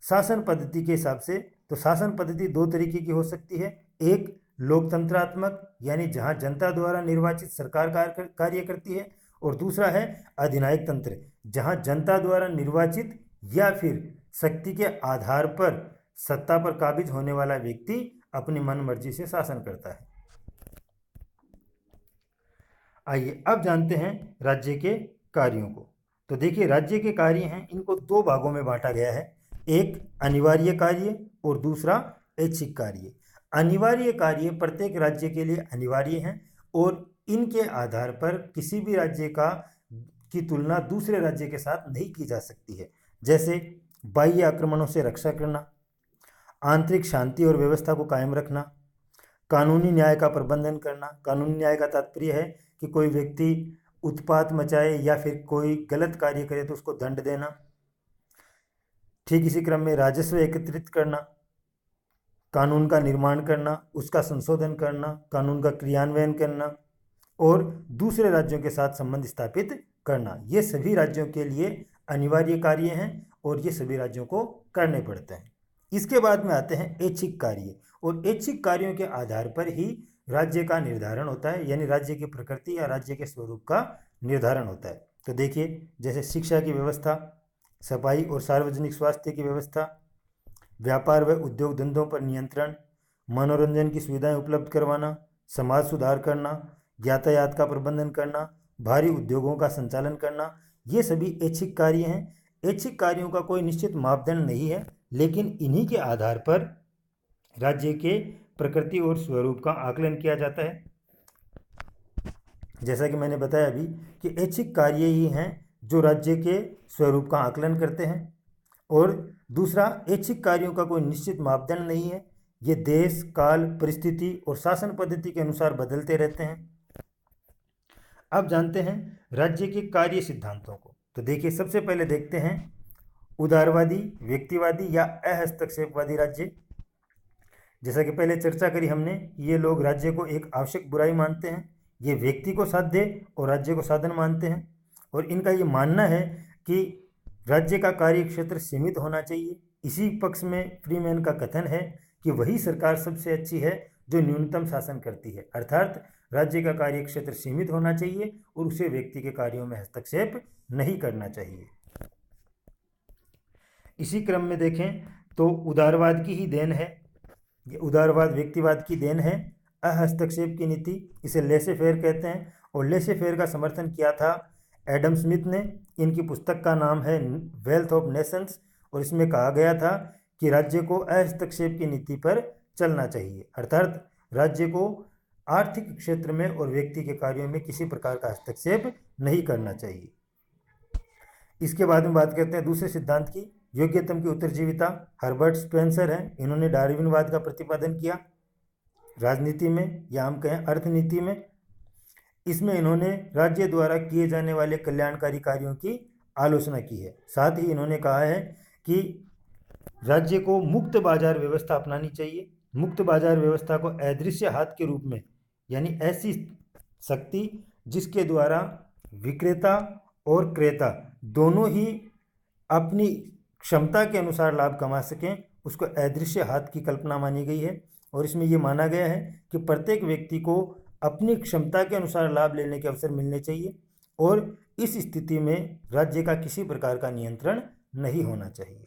शासन पद्धति के हिसाब से। तो शासन पद्धति दो तरीके की हो सकती है, एक लोकतंत्रात्मक यानी जहां जनता द्वारा निर्वाचित सरकार कार्य करती है, और दूसरा है अधिनायक तंत्र, जहां जनता द्वारा निर्वाचित या फिर शक्ति के आधार पर सत्ता पर काबिज होने वाला व्यक्ति अपनी मन मर्जी से शासन करता है। आइए अब जानते हैं राज्य के कार्यों को। तो देखिए, राज्य के कार्य हैं, इनको दो भागों में बांटा गया है, एक अनिवार्य कार्य और दूसरा ऐच्छिक कार्य। अनिवार्य कार्य प्रत्येक राज्य के लिए अनिवार्य हैं और इनके आधार पर किसी भी राज्य की तुलना दूसरे राज्य के साथ नहीं की जा सकती है। जैसे बाह्य आक्रमणों से रक्षा करना, आंतरिक शांति और व्यवस्था को कायम रखना, कानूनी न्याय का प्रबंधन करना। कानूनी न्याय का तात्पर्य है कि कोई व्यक्ति उत्पात मचाए या फिर कोई गलत कार्य करे तो उसको दंड देना। ठीक इसी क्रम में राजस्व एकत्रित करना, कानून का निर्माण करना, उसका संशोधन करना, कानून का क्रियान्वयन करना और दूसरे राज्यों के साथ संबंध स्थापित करना, ये सभी राज्यों के लिए अनिवार्य कार्य हैं और ये सभी राज्यों को करने पड़ते हैं। इसके बाद में आते हैं ऐच्छिक कार्य, और ऐच्छिक कार्यों के आधार पर ही राज्य का निर्धारण होता है, यानी राज्य की प्रकृति या राज्य के स्वरूप का निर्धारण होता है। तो देखिए, जैसे शिक्षा की व्यवस्था, सफाई और सार्वजनिक स्वास्थ्य की व्यवस्था, व्यापार व उद्योग धंधों पर नियंत्रण, मनोरंजन की सुविधाएं उपलब्ध करवाना, समाज सुधार करना, यातायात का प्रबंधन करना, भारी उद्योगों का संचालन करना, ये सभी ऐच्छिक कार्य हैं। ऐच्छिक कार्यों का कोई निश्चित मापदंड नहीं है, लेकिन इन्हीं के आधार पर राज्य के प्रकृति और स्वरूप का आकलन किया जाता है। जैसा कि मैंने बताया अभी कि ऐच्छिक कार्य ही हैं जो राज्य के स्वरूप का आकलन करते हैं, और दूसरा, ऐच्छिक कार्यों का कोई निश्चित मापदंड नहीं है, ये देश, काल, परिस्थिति और शासन पद्धति के अनुसार बदलते रहते हैं। अब जानते हैं राज्य के कार्य सिद्धांतों को। तो देखिए, सबसे पहले देखते हैं उदारवादी, व्यक्तिवादी या अहस्तक्षेपवादी राज्य। जैसा कि पहले चर्चा करी हमने, ये लोग राज्य को एक आवश्यक बुराई मानते हैं, ये व्यक्ति को साध्य और राज्य को साधन मानते हैं, और इनका ये मानना है कि राज्य का कार्य क्षेत्र सीमित होना चाहिए। इसी पक्ष में फ्रीमैन का कथन है कि वही सरकार सबसे अच्छी है जो न्यूनतम शासन करती है, अर्थात राज्य का कार्य क्षेत्र सीमित होना चाहिए और उसे व्यक्ति के कार्यों में हस्तक्षेप नहीं करना चाहिए। इसी क्रम में देखें तो उदारवाद की ही देन है, ये उदारवाद व्यक्तिवाद की देन है, अहस्तक्षेप की नीति, इसे लेसे फेयर कहते हैं, और लेसे फेयर का समर्थन किया था एडम स्मिथ ने। इनकी पुस्तक का नाम है वेल्थ ऑफ नेशंस, और इसमें कहा गया था कि राज्य को अहस्तक्षेप की नीति पर चलना चाहिए, अर्थात राज्य को आर्थिक क्षेत्र में और व्यक्ति के कार्यों में किसी प्रकार का हस्तक्षेप नहीं करना चाहिए। इसके बाद में बात करते हैं दूसरे सिद्धांत की, योग्यतम की उत्तरजीविता। हर्बर्ट स्पेंसर हैं, इन्होंने डार्विनवाद का प्रतिपादन किया राजनीति में या हम कहें अर्थनीति में। इसमें इन्होंने राज्य द्वारा किए जाने वाले कल्याणकारी कार्यों की आलोचना की है। साथ ही इन्होंने कहा है कि राज्य को मुक्त बाजार व्यवस्था अपनानी चाहिए। मुक्त बाजार व्यवस्था को अदृश्य हाथ के रूप में, यानी ऐसी शक्ति जिसके द्वारा विक्रेता और क्रेता दोनों ही अपनी क्षमता के अनुसार लाभ कमा सकें, उसको अदृश्य हाथ की कल्पना मानी गई है। और इसमें ये माना गया है कि प्रत्येक व्यक्ति को अपनी क्षमता के अनुसार लाभ लेने के अवसर मिलने चाहिए, और इस स्थिति में राज्य का किसी प्रकार का नियंत्रण नहीं होना चाहिए।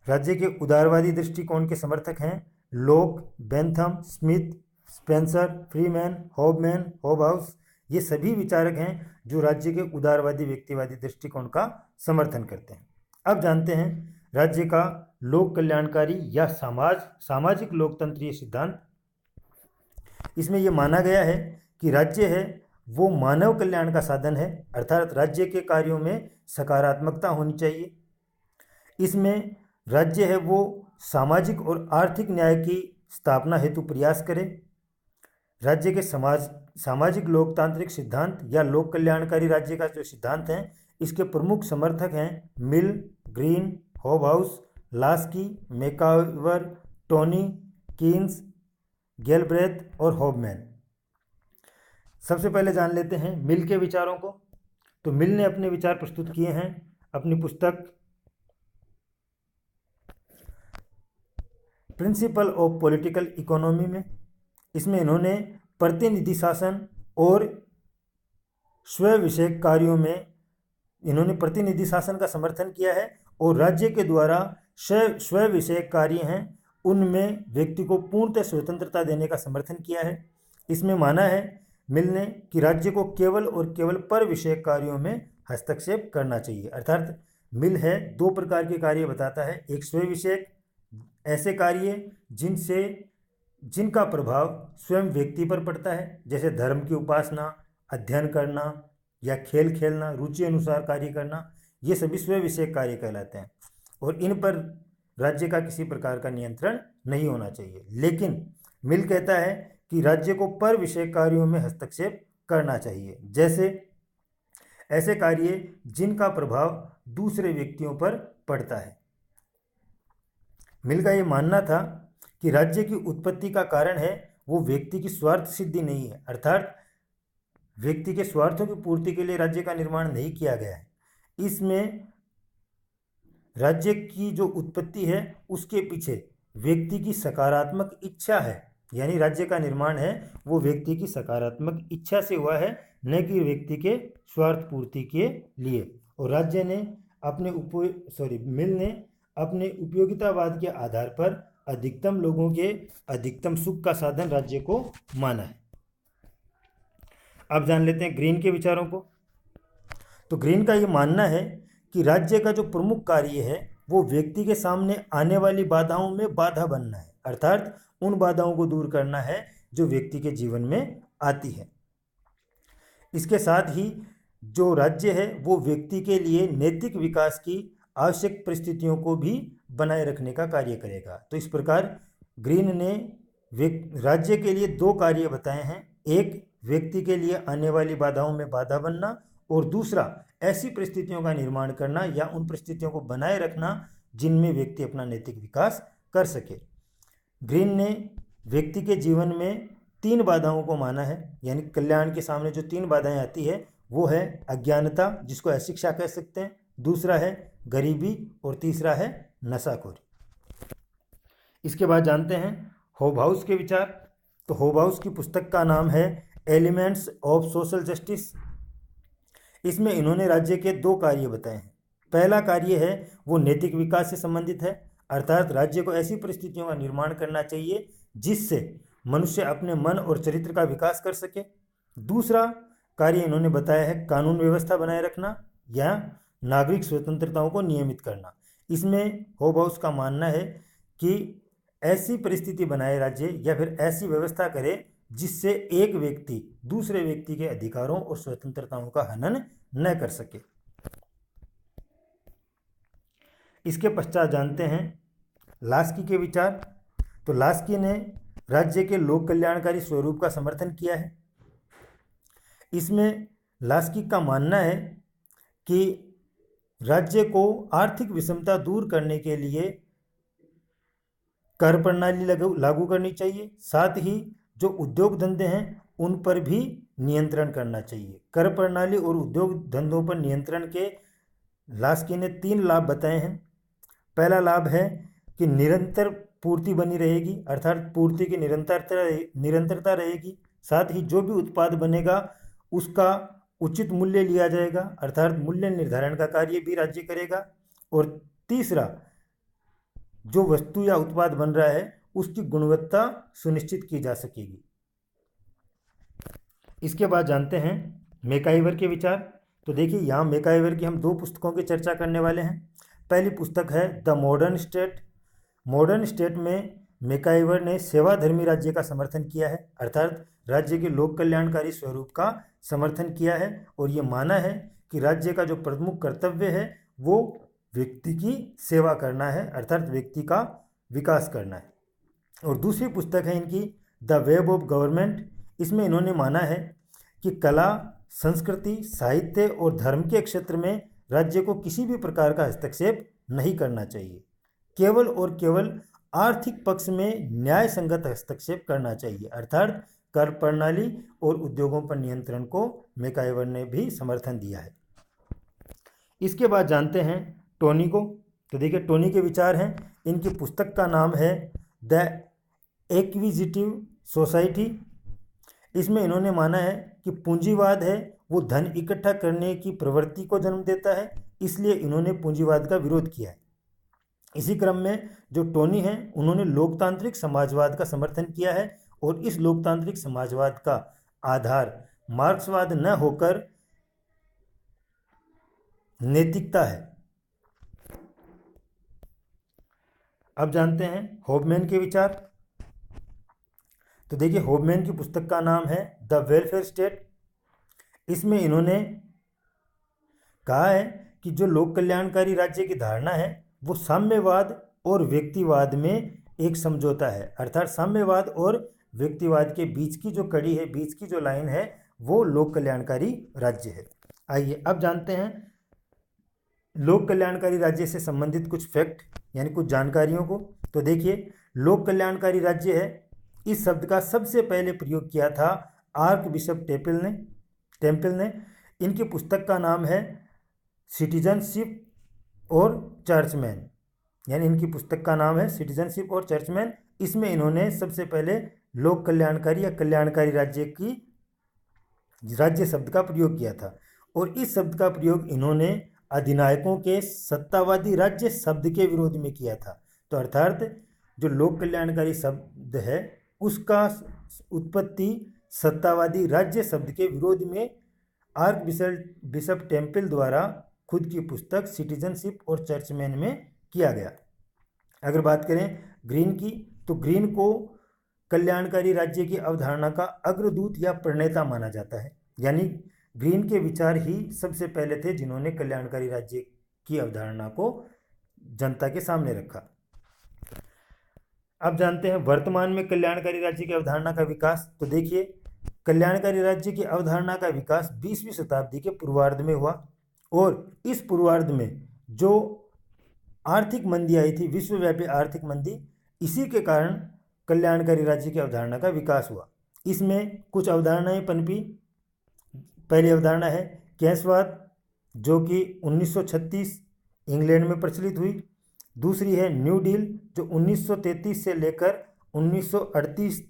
राज्य के उदारवादी दृष्टिकोण के समर्थक हैं Locke, Bentham, Smith, Spencer, Freeman, Hobman, Hobhouse. ये सभी विचारक हैं जो राज्य के उदारवादी व्यक्तिवादी दृष्टिकोण का समर्थन करते हैं। अब जानते हैं राज्य का लोक कल्याणकारी या सामाजिक लोकतंत्रीय सिद्धांत। इसमें यह माना गया है कि राज्य है वो मानव कल्याण का साधन है, अर्थात राज्य के कार्यों में सकारात्मकता होनी चाहिए। इसमें राज्य है वो सामाजिक और आर्थिक न्याय की स्थापना हेतु प्रयास करे। राज्य के सामाजिक लोकतांत्रिक सिद्धांत या लोक कल्याणकारी राज्य का जो सिद्धांत है, इसके प्रमुख समर्थक हैं Mill, Green, Hobhouse, Laski, MacIver, Tawney, Keynes, Galbraith और होबमैन। सबसे पहले जान लेते हैं मिल के विचारों को। तो मिल ने अपने विचार प्रस्तुत किए हैं अपनी पुस्तक प्रिंसिपल ऑफ पॉलिटिकल इकोनॉमी में। इसमें इन्होंने प्रतिनिधि शासन और स्व विषयक कार्यों में इन्होंने प्रतिनिधि शासन का समर्थन किया है और राज्य के द्वारा स्व विषयक कार्य हैं उनमें व्यक्ति को पूर्णतः स्वतंत्रता देने का समर्थन किया है। इसमें माना है मिल ने कि राज्य को केवल और केवल पर विषयक कार्यों में हस्तक्षेप करना चाहिए। अर्थात मिल है दो प्रकार के कार्य बताता है। एक स्व विषयक, ऐसे कार्य जिनका प्रभाव स्वयं व्यक्ति पर पड़ता है, जैसे धर्म की उपासना, अध्ययन करना या खेल खेलना, रुचि अनुसार कार्य करना, ये सभी स्व विषयक कार्य कहलाते हैं और इन पर राज्य का किसी प्रकार का नियंत्रण नहीं होना चाहिए। लेकिन मिल कहता है कि राज्य को पर विषयक कार्यों में हस्तक्षेप करना चाहिए, जैसे ऐसे कार्य जिनका प्रभाव दूसरे व्यक्तियों पर पड़ता है। मिल का ये मानना था कि राज्य की उत्पत्ति का कारण है वो व्यक्ति की स्वार्थ सिद्धि नहीं है, अर्थात व्यक्ति के स्वार्थों की पूर्ति के लिए राज्य का निर्माण नहीं किया गया है। इसमें राज्य की जो उत्पत्ति है उसके पीछे व्यक्ति की सकारात्मक इच्छा है, यानी राज्य का निर्माण है वो व्यक्ति की सकारात्मक इच्छा से हुआ है, न कि व्यक्ति के स्वार्थ पूर्ति के लिए। और राज्य ने मिल ने अपने उपयोगितावाद के आधार पर अधिकतम लोगों के अधिकतम सुख का साधन राज्य को माना है। अब जान लेते हैं ग्रीन के विचारों को। तो ग्रीन का ये मानना है कि राज्य का जो प्रमुख कार्य है वो व्यक्ति के सामने आने वाली बाधाओं में बाधा बनना है, अर्थात उन बाधाओं को दूर करना है जो व्यक्ति के जीवन में आती है। इसके साथ ही जो राज्य है वो व्यक्ति के लिए नैतिक विकास की आवश्यक परिस्थितियों को भी बनाए रखने का कार्य करेगा। तो इस प्रकार ग्रीन ने राज्य के लिए दो कार्य बताए हैं, एक व्यक्ति के लिए आने वाली बाधाओं में बाधा बनना और दूसरा ऐसी परिस्थितियों का निर्माण करना या उन परिस्थितियों को बनाए रखना जिनमें व्यक्ति अपना नैतिक विकास कर सके। ग्रीन ने व्यक्ति के जीवन में तीन बाधाओं को माना है, यानी कल्याण के सामने जो तीन बाधाएं आती है वो है अज्ञानता, जिसको अशिक्षा कह सकते हैं, दूसरा है गरीबी और तीसरा है नशाखोरी। इसके बाद जानते हैं होबहाउस के विचार। तो होबहाउस की पुस्तक का नाम है एलिमेंट्स ऑफ सोशल जस्टिस। इसमें इन्होंने राज्य के दो कार्य बताए हैं। पहला कार्य है वो नैतिक विकास से संबंधित है, अर्थात राज्य को ऐसी परिस्थितियों का निर्माण करना चाहिए जिससे मनुष्य अपने मन और चरित्र का विकास कर सके। दूसरा कार्य इन्होंने बताया है कानून व्यवस्था बनाए रखना या नागरिक स्वतंत्रताओं को नियमित करना। इसमें होबहाउस का मानना है कि ऐसी परिस्थिति बनाए राज्य या फिर ऐसी व्यवस्था करे जिससे एक व्यक्ति दूसरे व्यक्ति के अधिकारों और स्वतंत्रताओं का हनन न कर सके। इसके पश्चात जानते हैं लास्की के विचार। तो लास्की ने राज्य के लोक कल्याणकारी स्वरूप का समर्थन किया है। इसमें लास्की का मानना है कि राज्य को आर्थिक विषमता दूर करने के लिए कर प्रणाली लागू करनी चाहिए, साथ ही जो उद्योग धंधे हैं उन पर भी नियंत्रण करना चाहिए। कर प्रणाली और उद्योग धंधों पर नियंत्रण के लास्की ने तीन लाभ बताए हैं। पहला लाभ है कि निरंतर पूर्ति बनी रहेगी, अर्थात पूर्ति की निरंतरता रहेगी, साथ ही जो भी उत्पाद बनेगा उसका उचित मूल्य लिया जाएगा, अर्थात मूल्य निर्धारण का कार्य भी राज्य करेगा। और तीसरा, जो वस्तु या उत्पाद बन रहा है उसकी गुणवत्ता सुनिश्चित की जा सकेगी। इसके बाद जानते हैं मैकाइवर के विचार। तो देखिए यहाँ मैकाइवर की हम दो पुस्तकों की चर्चा करने वाले हैं। पहली पुस्तक है the modern state. Modern state में मैकाइवर ने सेवाधर्मी राज्य का समर्थन किया है, अर्थात राज्य के लोक कल्याणकारी स्वरूप का समर्थन किया है और ये माना है कि राज्य का जो प्रमुख कर्तव्य है वो व्यक्ति की सेवा करना है, अर्थात व्यक्ति का विकास करना है। और दूसरी पुस्तक है इनकी द वेब ऑफ गवर्नमेंट। इसमें इन्होंने माना है कि कला, संस्कृति, साहित्य और धर्म के क्षेत्र में राज्य को किसी भी प्रकार का हस्तक्षेप नहीं करना चाहिए। केवल और केवल आर्थिक पक्ष में न्याय संगत हस्तक्षेप करना चाहिए, अर्थात कर प्रणाली और उद्योगों पर नियंत्रण को मैकाइवर ने भी समर्थन दिया है। इसके बाद जानते हैं टोनी को। तो देखिए टोनी के विचार हैं, इनकी पुस्तक का नाम है द एक्विजिटिव सोसाइटी। इसमें इन्होंने माना है कि पूंजीवाद है वो धन इकट्ठा करने की प्रवृत्ति को जन्म देता है, इसलिए इन्होंने पूंजीवाद का विरोध किया है। इसी क्रम में जो टोनी हैं उन्होंने लोकतांत्रिक समाजवाद का समर्थन किया है और इस लोकतांत्रिक समाजवाद का आधार मार्क्सवाद न होकर नैतिकता है। अब जानते हैं होबमैन के विचार। तो देखिए होबमैन की पुस्तक का नाम है द वेलफेयर स्टेट। इसमें इन्होंने कहा है कि जो लोक कल्याणकारी राज्य की धारणा है वो साम्यवाद और व्यक्तिवाद में एक समझौता है, अर्थात साम्यवाद और व्यक्तिवाद के बीच की जो कड़ी है, बीच की जो लाइन है, वो लोक कल्याणकारी राज्य है। आइए अब जानते हैं लोक कल्याणकारी राज्य से संबंधित कुछ फैक्ट यानी कुछ जानकारियों को। तो देखिए लोक कल्याणकारी राज्य है, इस शब्द का सबसे पहले प्रयोग किया था आर्क बिशप टेम्पल ने। इनकी पुस्तक का नाम है सिटीजनशिप और चर्चमैन, यानी इनकी पुस्तक का नाम है सिटीजनशिप और चर्चमैन। इसमें इन्होंने सबसे पहले लोक कल्याणकारी या कल्याणकारी राज्य शब्द का प्रयोग किया था और इस शब्द का प्रयोग इन्होंने अधिनायकों के सत्तावादी राज्य शब्द के विरोध में किया था। तो अर्थात जो लोक कल्याणकारी शब्द है उसका उत्पत्ति सत्तावादी राज्य शब्द के विरोध में आर्क बिशप टेम्पल द्वारा खुद की पुस्तक सिटीजनशिप और चर्चमैन में किया गया। अगर बात करें ग्रीन की, तो ग्रीन को कल्याणकारी राज्य की अवधारणा का अग्रदूत या प्रणेता माना जाता है, यानी ग्रीन के विचार ही सबसे पहले थे जिन्होंने कल्याणकारी राज्य की अवधारणा को जनता के सामने रखा। अब जानते हैं वर्तमान में कल्याणकारी राज्य की अवधारणा का विकास। तो देखिए कल्याणकारी राज्य की अवधारणा का विकास 20वीं शताब्दी के पूर्वार्ध में हुआ और इस पूर्वार्ध में जो आर्थिक मंदी आई थी, विश्वव्यापी आर्थिक मंदी, इसी के कारण कल्याणकारी राज्य की अवधारणा का विकास हुआ। इसमें कुछ अवधारणाएं पनपी। पहली अवधारणा है केयसवाद, जो कि 1936 इंग्लैंड में प्रचलित हुई। दूसरी है न्यू डील, जो 1933 से लेकर 1938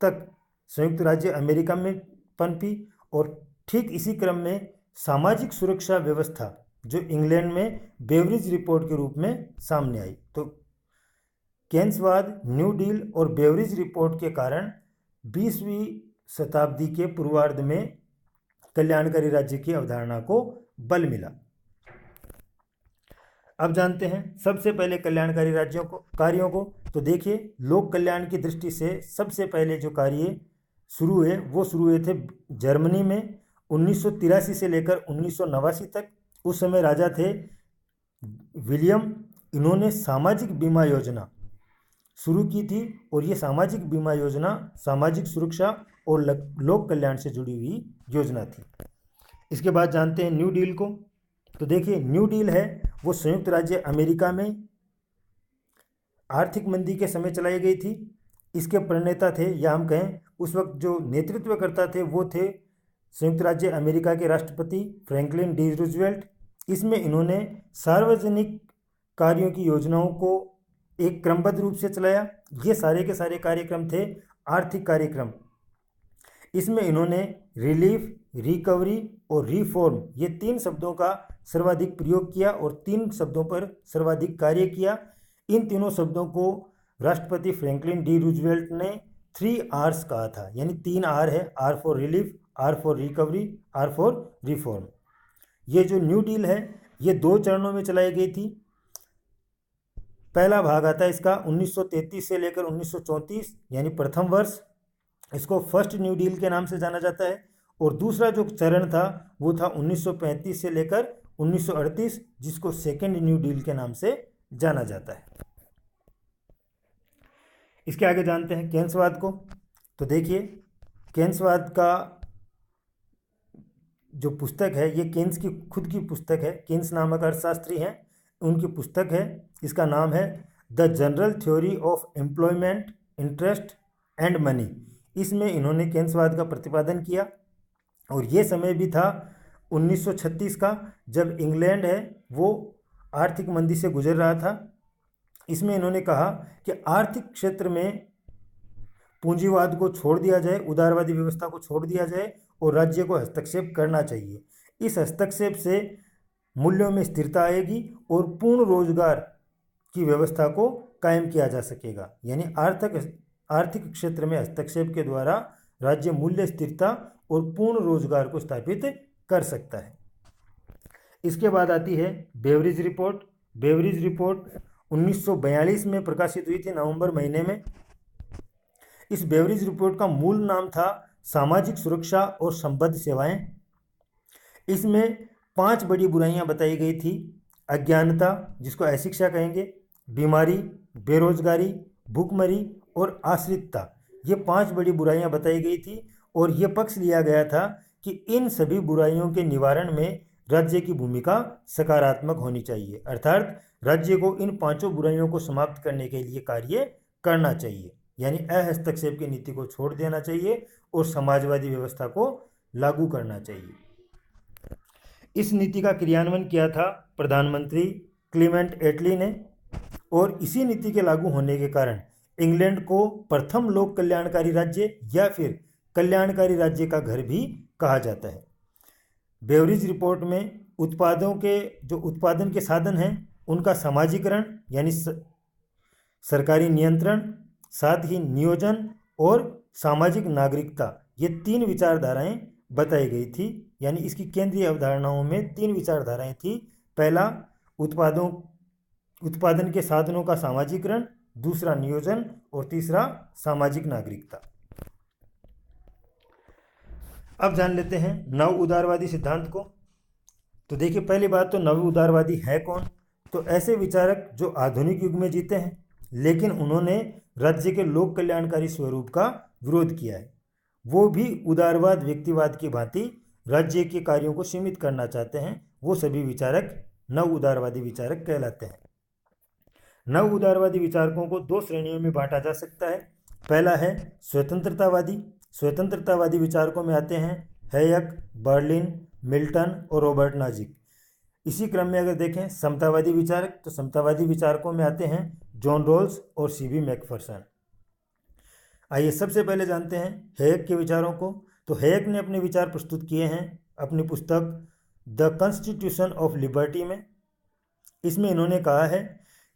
तक संयुक्त राज्य अमेरिका में पनपी। और ठीक इसी क्रम में सामाजिक सुरक्षा व्यवस्था, जो इंग्लैंड में बेवरिज रिपोर्ट के रूप में सामने आई। तो केयसवाद, न्यू डील और बेवरिज रिपोर्ट के कारण 20वीं शताब्दी के पूर्वार्ध में कल्याणकारी राज्य की अवधारणा को बल मिला। अब जानते हैं सबसे पहले कल्याणकारी कार्यों को। तो देखिए लोक कल्याण की दृष्टि से सबसे पहले जो कार्य शुरू हुए थे जर्मनी में 1983 से लेकर 1989 तक। उस समय राजा थे विलियम। इन्होंने सामाजिक बीमा योजना शुरू की थी और ये सामाजिक बीमा योजना सामाजिक सुरक्षा और लोक कल्याण से जुड़ी हुई योजना थी। इसके बाद जानते हैं न्यू डील को। तो देखिए न्यू डील है वो संयुक्त राज्य अमेरिका में आर्थिक मंदी के समय चलाई गई थी। इसके प्रणेता थे, या हम कहें उस वक्त जो नेतृत्व करता थे वो थे संयुक्त राज्य अमेरिका के राष्ट्रपति फ्रैंकलिन डी रूजवेल्ट। इसमें इन्होंने सार्वजनिक कार्यों की योजनाओं को एक क्रमबद्ध रूप से चलाया। ये सारे के सारे कार्यक्रम थे आर्थिक कार्यक्रम। इसमें इन्होंने रिलीफ, रिकवरी और रिफॉर्म, ये 3 शब्दों का सर्वाधिक प्रयोग किया और 3 शब्दों पर सर्वाधिक कार्य किया। इन तीनों शब्दों को राष्ट्रपति फ्रैंकलिन डी रूजवेल्ट ने 3 R's कहा था, यानी 3 R है, R for relief, R for recovery, R for reform. ये जो न्यू डील है ये 2 चरणों में चलाई गई थी। पहला भाग आता है इसका 1933 से लेकर 1934, यानी प्रथम वर्ष, इसको फर्स्ट न्यू डील के नाम से जाना जाता है। और दूसरा जो चरण था वो था 1935 से लेकर 1938, जिसको सेकेंड न्यू डील के नाम से जाना जाता है। इसके आगे जानते हैं केन्सवाद को। तो देखिए, केन्सवाद का जो पुस्तक है ये केन्स की खुद की पुस्तक है। केन्स नामक अर्थशास्त्री हैं, उनकी पुस्तक है। इसका नाम है the general theory of employment, interest and money. इसमें इन्होंने केन्सवाद का प्रतिपादन किया। और ये समय भी था 1936 का, जब इंग्लैंड है वो आर्थिक मंदी से गुजर रहा था। इसमें इन्होंने कहा कि आर्थिक क्षेत्र में पूंजीवाद को छोड़ दिया जाए, उदारवादी व्यवस्था को छोड़ दिया जाए और राज्य को हस्तक्षेप करना चाहिए। इस हस्तक्षेप से मूल्यों में स्थिरता आएगी और पूर्ण रोजगार की व्यवस्था को कायम किया जा सकेगा। यानी आर्थिक क्षेत्र में हस्तक्षेप के द्वारा राज्य मूल्य स्थिरता और पूर्ण रोजगार को स्थापित कर सकता है। इसके बाद आती है बेवरिज रिपोर्ट। बेवरिज रिपोर्ट 1942 में प्रकाशित हुई थी, नवंबर महीने में। इस बेवरिज रिपोर्ट का मूल नाम था सामाजिक सुरक्षा और संबद्ध सेवाएं। इसमें 5 बड़ी बुराइयां बताई गई थी। अज्ञानता, जिसको अशिक्षा कहेंगे, बीमारी, बेरोजगारी, भूखमरी और आश्रितता, ये 5 बड़ी बुराइयां बताई गई थी। और ये पक्ष लिया गया था कि इन सभी बुराइयों के निवारण में राज्य की भूमिका सकारात्मक होनी चाहिए, अर्थात राज्य को इन 5 बुराइयों को समाप्त करने के लिए कार्य करना चाहिए। यानी अहस्तक्षेप की नीति को छोड़ देना चाहिए और समाजवादी व्यवस्था को लागू करना चाहिए। इस नीति का क्रियान्वयन किया था प्रधानमंत्री क्लीमेंट एटली ने। और इसी नीति के लागू होने के कारण इंग्लैंड को प्रथम लोक कल्याणकारी राज्य या फिर कल्याणकारी राज्य का घर भी कहा जाता है। बेवरिज रिपोर्ट में उत्पादन के साधन हैं उनका समाजीकरण यानी सरकारी नियंत्रण, साथ ही नियोजन और सामाजिक नागरिकता, ये 3 विचारधाराएं बताई गई थी। यानी इसकी केंद्रीय अवधारणाओं में 3 विचारधाराएं थी। पहला उत्पादन के साधनों का सामाजीकरण, दूसरा नियोजन और तीसरा सामाजिक नागरिकता। अब जान लेते हैं नव उदारवादी सिद्धांत को। तो देखिए, पहली बात तो नव उदारवादी है कौन। तो ऐसे विचारक जो आधुनिक युग में जीते हैं लेकिन उन्होंने राज्य के लोक कल्याणकारी स्वरूप का विरोध किया है। वो भी उदारवाद व्यक्तिवाद की भांति राज्य के कार्यों को सीमित करना चाहते हैं। वो सभी विचारक नव उदारवादी विचारक कहलाते हैं। नव उदारवादी विचारकों को 2 श्रेणियों में बांटा जा सकता है। पहला है स्वतंत्रतावादी। स्वतंत्रतावादी विचारकों में आते हैं हैयक, बर्लिन, मिल्टन और रॉबर्ट नाजिक। इसी क्रम में अगर देखें समतावादी विचारक, तो समतावादी विचारकों में आते हैं जॉन रॉल्स और सीबी मैकफर्सन। आइए सबसे पहले जानते हैं हैयक के विचारों को। तो हैयक ने अपने विचार प्रस्तुत किए हैं अपनी पुस्तक द कॉन्स्टिट्यूशन ऑफ लिबर्टी में। इसमें इन्होंने कहा है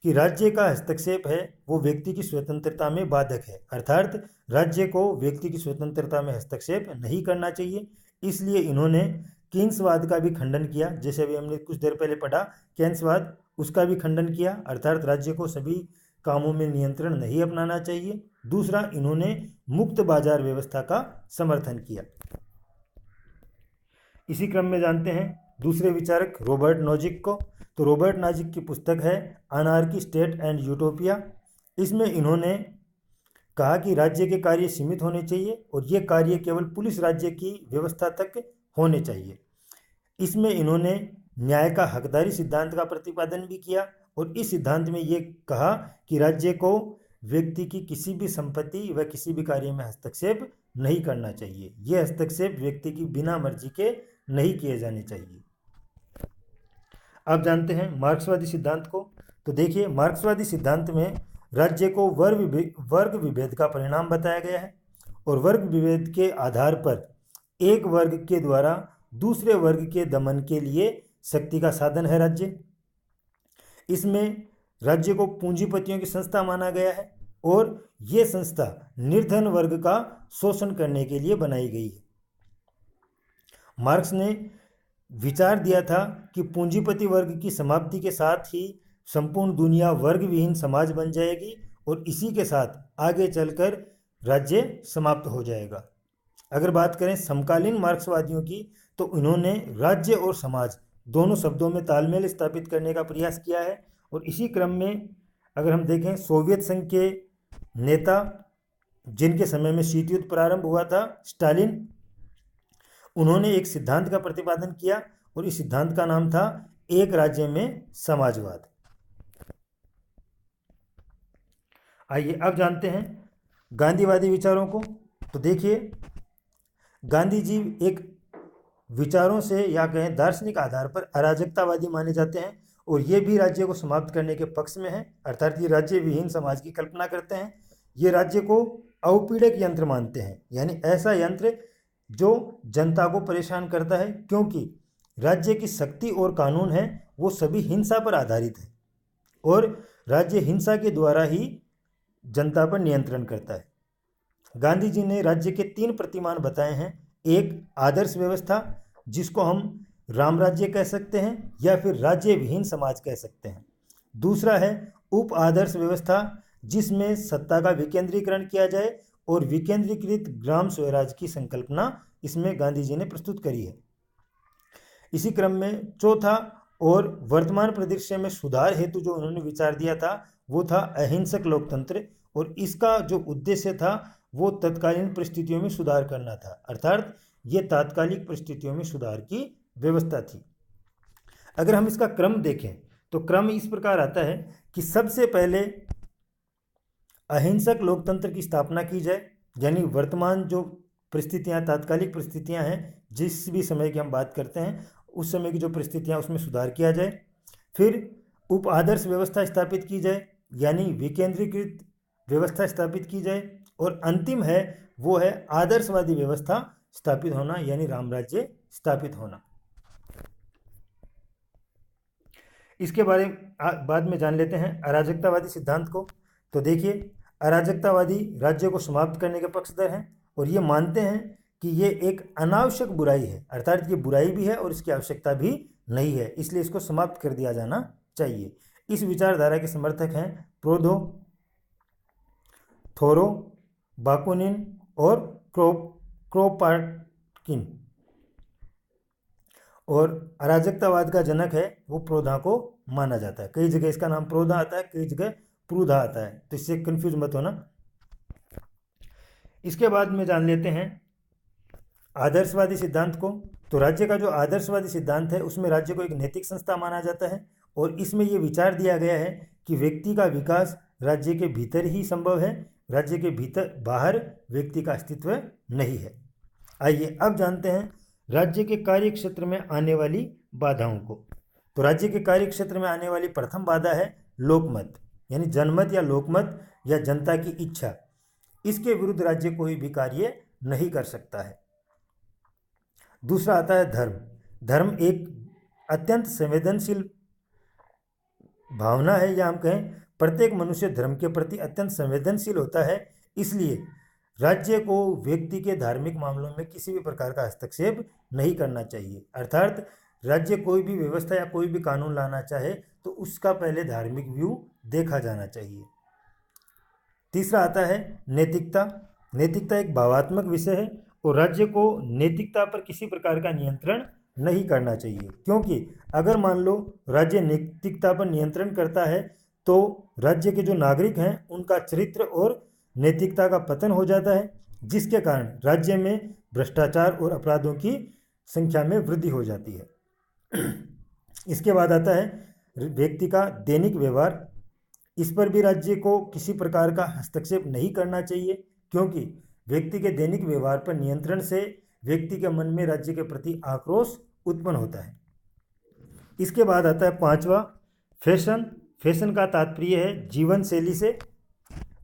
कि राज्य का हस्तक्षेप है वो व्यक्ति की स्वतंत्रता में बाधक है, अर्थात राज्य को व्यक्ति की स्वतंत्रता में हस्तक्षेप नहीं करना चाहिए। इसलिए इन्होंने कीन्सवाद का भी खंडन किया, जैसे अभी हमने कुछ देर पहले पढ़ा केन्सवाद, उसका भी खंडन किया, अर्थात राज्य को सभी कामों में नियंत्रण नहीं अपनाना चाहिए। दूसरा, इन्होंने मुक्त बाजार व्यवस्था का समर्थन किया। इसी क्रम में जानते हैं दूसरे विचारक रॉबर्ट नॉजिक को। तो रॉबर्ट नाजिक की पुस्तक है अनार्की, स्टेट एंड यूटोपिया। इसमें इन्होंने कहा कि राज्य के कार्य सीमित होने चाहिए और ये कार्य केवल पुलिस राज्य की व्यवस्था तक होने चाहिए। इसमें इन्होंने न्याय का हकदारी सिद्धांत का प्रतिपादन भी किया और इस सिद्धांत में ये कहा कि राज्य को व्यक्ति की किसी भी संपत्ति व किसी भी कार्य में हस्तक्षेप नहीं करना चाहिए। ये हस्तक्षेप व्यक्ति की बिना मर्जी के नहीं किए जाने चाहिए। अब जानते हैं मार्क्सवादी सिद्धांत को। तो देखिए, मार्क्सवादी सिद्धांत में राज्य को वर्ग विभेद का परिणाम बताया गया है और वर्ग विभेद के आधार पर एक वर्ग के द्वारा दूसरे वर्ग के दमन के लिए शक्ति का साधन है राज्य। इसमें राज्य को पूंजीपतियों की संस्था माना गया है और ये संस्था निर्धन वर्ग का शोषण करने के लिए बनाई गई है। मार्क्स ने विचार दिया था कि पूंजीपति वर्ग की समाप्ति के साथ ही संपूर्ण दुनिया वर्ग विहीन समाज बन जाएगी और इसी के साथ आगे चलकर राज्य समाप्त हो जाएगा। अगर बात करें समकालीन मार्क्सवादियों की, तो इन्होंने राज्य और समाज दोनों शब्दों में तालमेल स्थापित करने का प्रयास किया है। और इसी क्रम में अगर हम देखें सोवियत संघ के नेता जिनके समय में शीत युद्ध प्रारंभ हुआ था, स्टालिन, उन्होंने एक सिद्धांत का प्रतिपादन किया और इस सिद्धांत का नाम था एक राज्य में समाजवाद। आइए अब जानते हैं गांधीवादी विचारों को। तो देखिए, गांधी जी एक विचारों से या कहें दार्शनिक आधार पर अराजकतावादी माने जाते हैं और ये भी राज्य को समाप्त करने के पक्ष में है, अर्थात ये राज्य विहीन समाज की कल्पना करते हैं। ये राज्य को औपीड़क यंत्र मानते हैं, यानी ऐसा यंत्र जो जनता को परेशान करता है, क्योंकि राज्य की शक्ति और कानून है वो सभी हिंसा पर आधारित है और राज्य हिंसा के द्वारा ही जनता पर नियंत्रण करता है। गांधी जी ने राज्य के 3 प्रतिमान बताए हैं। एक आदर्श व्यवस्था, जिसको हम राम राज्य कह सकते हैं या फिर राज्य विहीन समाज कह सकते हैं। दूसरा है उप आदर्श व्यवस्था, जिसमें सत्ता का विकेंद्रीकरण किया जाए और विकेंद्रीकृत ग्राम स्वराज की संकल्पना इसमें गांधी जी ने प्रस्तुत करी है। इसी क्रम में चौथा और वर्तमान परिदृश्य में सुधार हेतु जो उन्होंने विचार दिया था वो था अहिंसक लोकतंत्र, और इसका जो उद्देश्य था वो तत्कालीन परिस्थितियों में सुधार करना था, अर्थात ये तात्कालिक परिस्थितियों में सुधार की व्यवस्था थी। अगर हम इसका क्रम देखें तो क्रम इस प्रकार आता है कि सबसे पहले अहिंसक लोकतंत्र की स्थापना की जाए, यानी वर्तमान जो परिस्थितियां, तात्कालिक परिस्थितियां हैं, जिस भी समय की हम बात करते हैं उस समय की जो परिस्थितियां, उसमें सुधार किया जाए। फिर उप आदर्श व्यवस्था स्थापित की जाए, यानी विकेंद्रीकृत व्यवस्था स्थापित की जाए, और अंतिम है वो है आदर्शवादी व्यवस्था स्थापित होना, यानी राम राज्य स्थापित होना। इसके बारे में बाद में जान लेते हैं अराजकतावादी सिद्धांत को। तो देखिए, अराजकतावादी राज्य को समाप्त करने के पक्षधर हैं और ये मानते हैं कि ये एक अनावश्यक बुराई है, अर्थात ये बुराई भी है और इसकी आवश्यकता भी नहीं है, इसलिए इसको समाप्त कर दिया जाना चाहिए। इस विचारधारा के समर्थक हैं प्रोदो, थोरो, बाकुनिन और क्रोपाटकिन, और अराजकतावाद का जनक है वो प्रोधा को माना जाता है। कई जगह इसका नाम प्रोधा आता है, कई जगह प्रूधा आता है, तो इससे कंफ्यूज मत होना। इसके बाद में जान लेते हैं आदर्शवादी सिद्धांत को। तो राज्य का जो आदर्शवादी सिद्धांत है उसमें राज्य को एक नैतिक संस्था माना जाता है और इसमें ये विचार दिया गया है कि व्यक्ति का विकास राज्य के भीतर ही संभव है, राज्य के भीतर बाहर व्यक्ति का अस्तित्व नहीं है। आइए अब जानते हैं राज्य के कार्य क्षेत्र में आने वाली बाधाओं को। तो राज्य के कार्य क्षेत्र में आने वाली प्रथम बाधा है लोकमत, यानी जनमत या लोकमत या जनता की इच्छा। इसके विरुद्ध राज्य कोई भी कार्य नहीं कर सकता है। दूसरा आता है धर्म। धर्म एक अत्यंत संवेदनशील भावना है, या हम कहें प्रत्येक मनुष्य धर्म के प्रति अत्यंत संवेदनशील होता है, इसलिए राज्य को व्यक्ति के धार्मिक मामलों में किसी भी प्रकार का हस्तक्षेप नहीं करना चाहिए। अर्थात राज्य कोई भी व्यवस्था या कोई भी कानून लाना चाहे तो उसका पहले धार्मिक व्यू देखा जाना चाहिए। तीसरा आता है नैतिकता। नैतिकता एक भावात्मक विषय है और राज्य को नैतिकता पर किसी प्रकार का नियंत्रण नहीं करना चाहिए, क्योंकि अगर मान लो राज्य नैतिकता पर नियंत्रण करता है तो राज्य के जो नागरिक हैं उनका चरित्र और नैतिकता का पतन हो जाता है, जिसके कारण राज्य में भ्रष्टाचार और अपराधों की संख्या में वृद्धि हो जाती है। इसके बाद आता है व्यक्ति का दैनिक व्यवहार। इस पर भी राज्य को किसी प्रकार का हस्तक्षेप नहीं करना चाहिए, क्योंकि व्यक्ति के दैनिक व्यवहार पर नियंत्रण से व्यक्ति के मन में राज्य के प्रति आक्रोश उत्पन्न होता है। इसके बाद आता है पांचवा फैशन। फैशन का तात्पर्य है जीवन शैली से,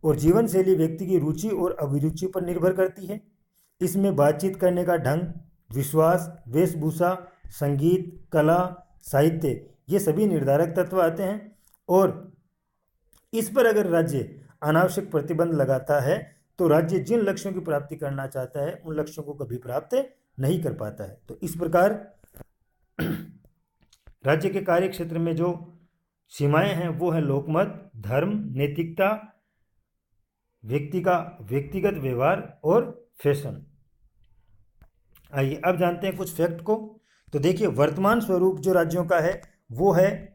और जीवन शैली व्यक्ति की रुचि और अभिरुचि पर निर्भर करती है। इसमें बातचीत करने का ढंग, विश्वास, वेशभूषा, संगीत, कला, साहित्य, ये सभी निर्धारक तत्व आते हैं, और इस पर अगर राज्य अनावश्यक प्रतिबंध लगाता है तो राज्य जिन लक्ष्यों की प्राप्ति करना चाहता है उन लक्ष्यों को कभी प्राप्त नहीं कर पाता है। तो इस प्रकार राज्य के कार्य क्षेत्र में जो सीमाएं हैं वो है लोकमत, धर्म, नैतिकता, व्यक्ति का व्यक्तिगत व्यवहार और फैशन। आइए अब जानते हैं कुछ फैक्ट को। तो देखिए, वर्तमान स्वरूप जो राज्यों का है वो है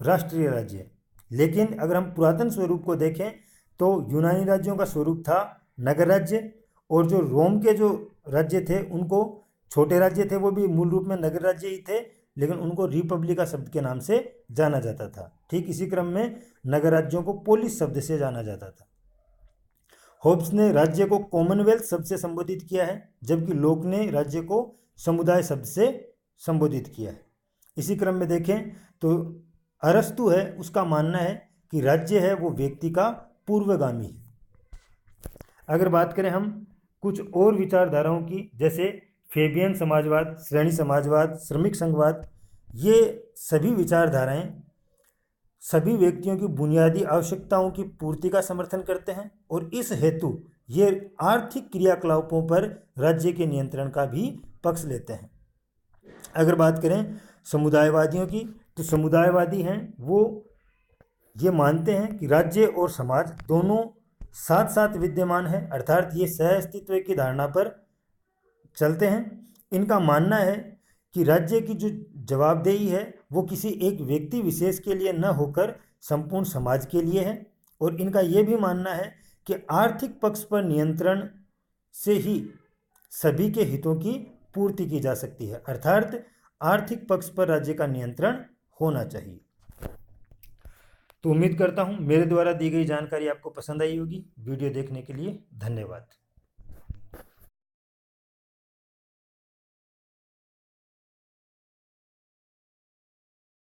राष्ट्रीय राज्य, लेकिन अगर हम पुरातन स्वरूप को देखें तो यूनानी राज्यों का स्वरूप था नगर राज्य, और जो रोम के जो राज्य थे उनको, छोटे राज्य थे वो भी मूल रूप में नगर राज्य ही थे, लेकिन उनको रिपब्लिका शब्द के नाम से जाना जाता था। ठीक इसी क्रम में नगर राज्यों को पोलिस शब्द से जाना जाता था। होब्स ने राज्य को कॉमनवेल्थ शब्द से संबोधित किया है, जबकि लोक ने राज्य को समुदाय शब्द से संबोधित किया है। इसी क्रम में देखें तो अरस्तु है, उसका मानना है कि राज्य है वो व्यक्ति का पूर्वगामी है। अगर बात करें हम कुछ और विचारधाराओं की, जैसे फेबियन समाजवाद, श्रेणी समाजवाद, श्रमिक संघवाद, ये सभी विचारधाराएं सभी व्यक्तियों की बुनियादी आवश्यकताओं की पूर्ति का समर्थन करते हैं, और इस हेतु ये आर्थिक क्रियाकलापों पर राज्य के नियंत्रण का भी पक्ष लेते हैं। अगर बात करें समुदायवादियों की, तो समुदायवादी हैं वो ये मानते हैं कि राज्य और समाज दोनों साथ साथ विद्यमान है, अर्थात ये सह अस्तित्व की धारणा पर चलते हैं। इनका मानना है कि राज्य की जो जवाबदेही है वो किसी एक व्यक्ति विशेष के लिए न होकर संपूर्ण समाज के लिए है, और इनका ये भी मानना है कि आर्थिक पक्ष पर नियंत्रण से ही सभी के हितों की पूर्ति की जा सकती है, अर्थात आर्थिक पक्ष पर राज्य का नियंत्रण होना चाहिए। तो उम्मीद करता हूँ मेरे द्वारा दी गई जानकारी आपको पसंद आई होगी। वीडियो देखने के लिए धन्यवाद।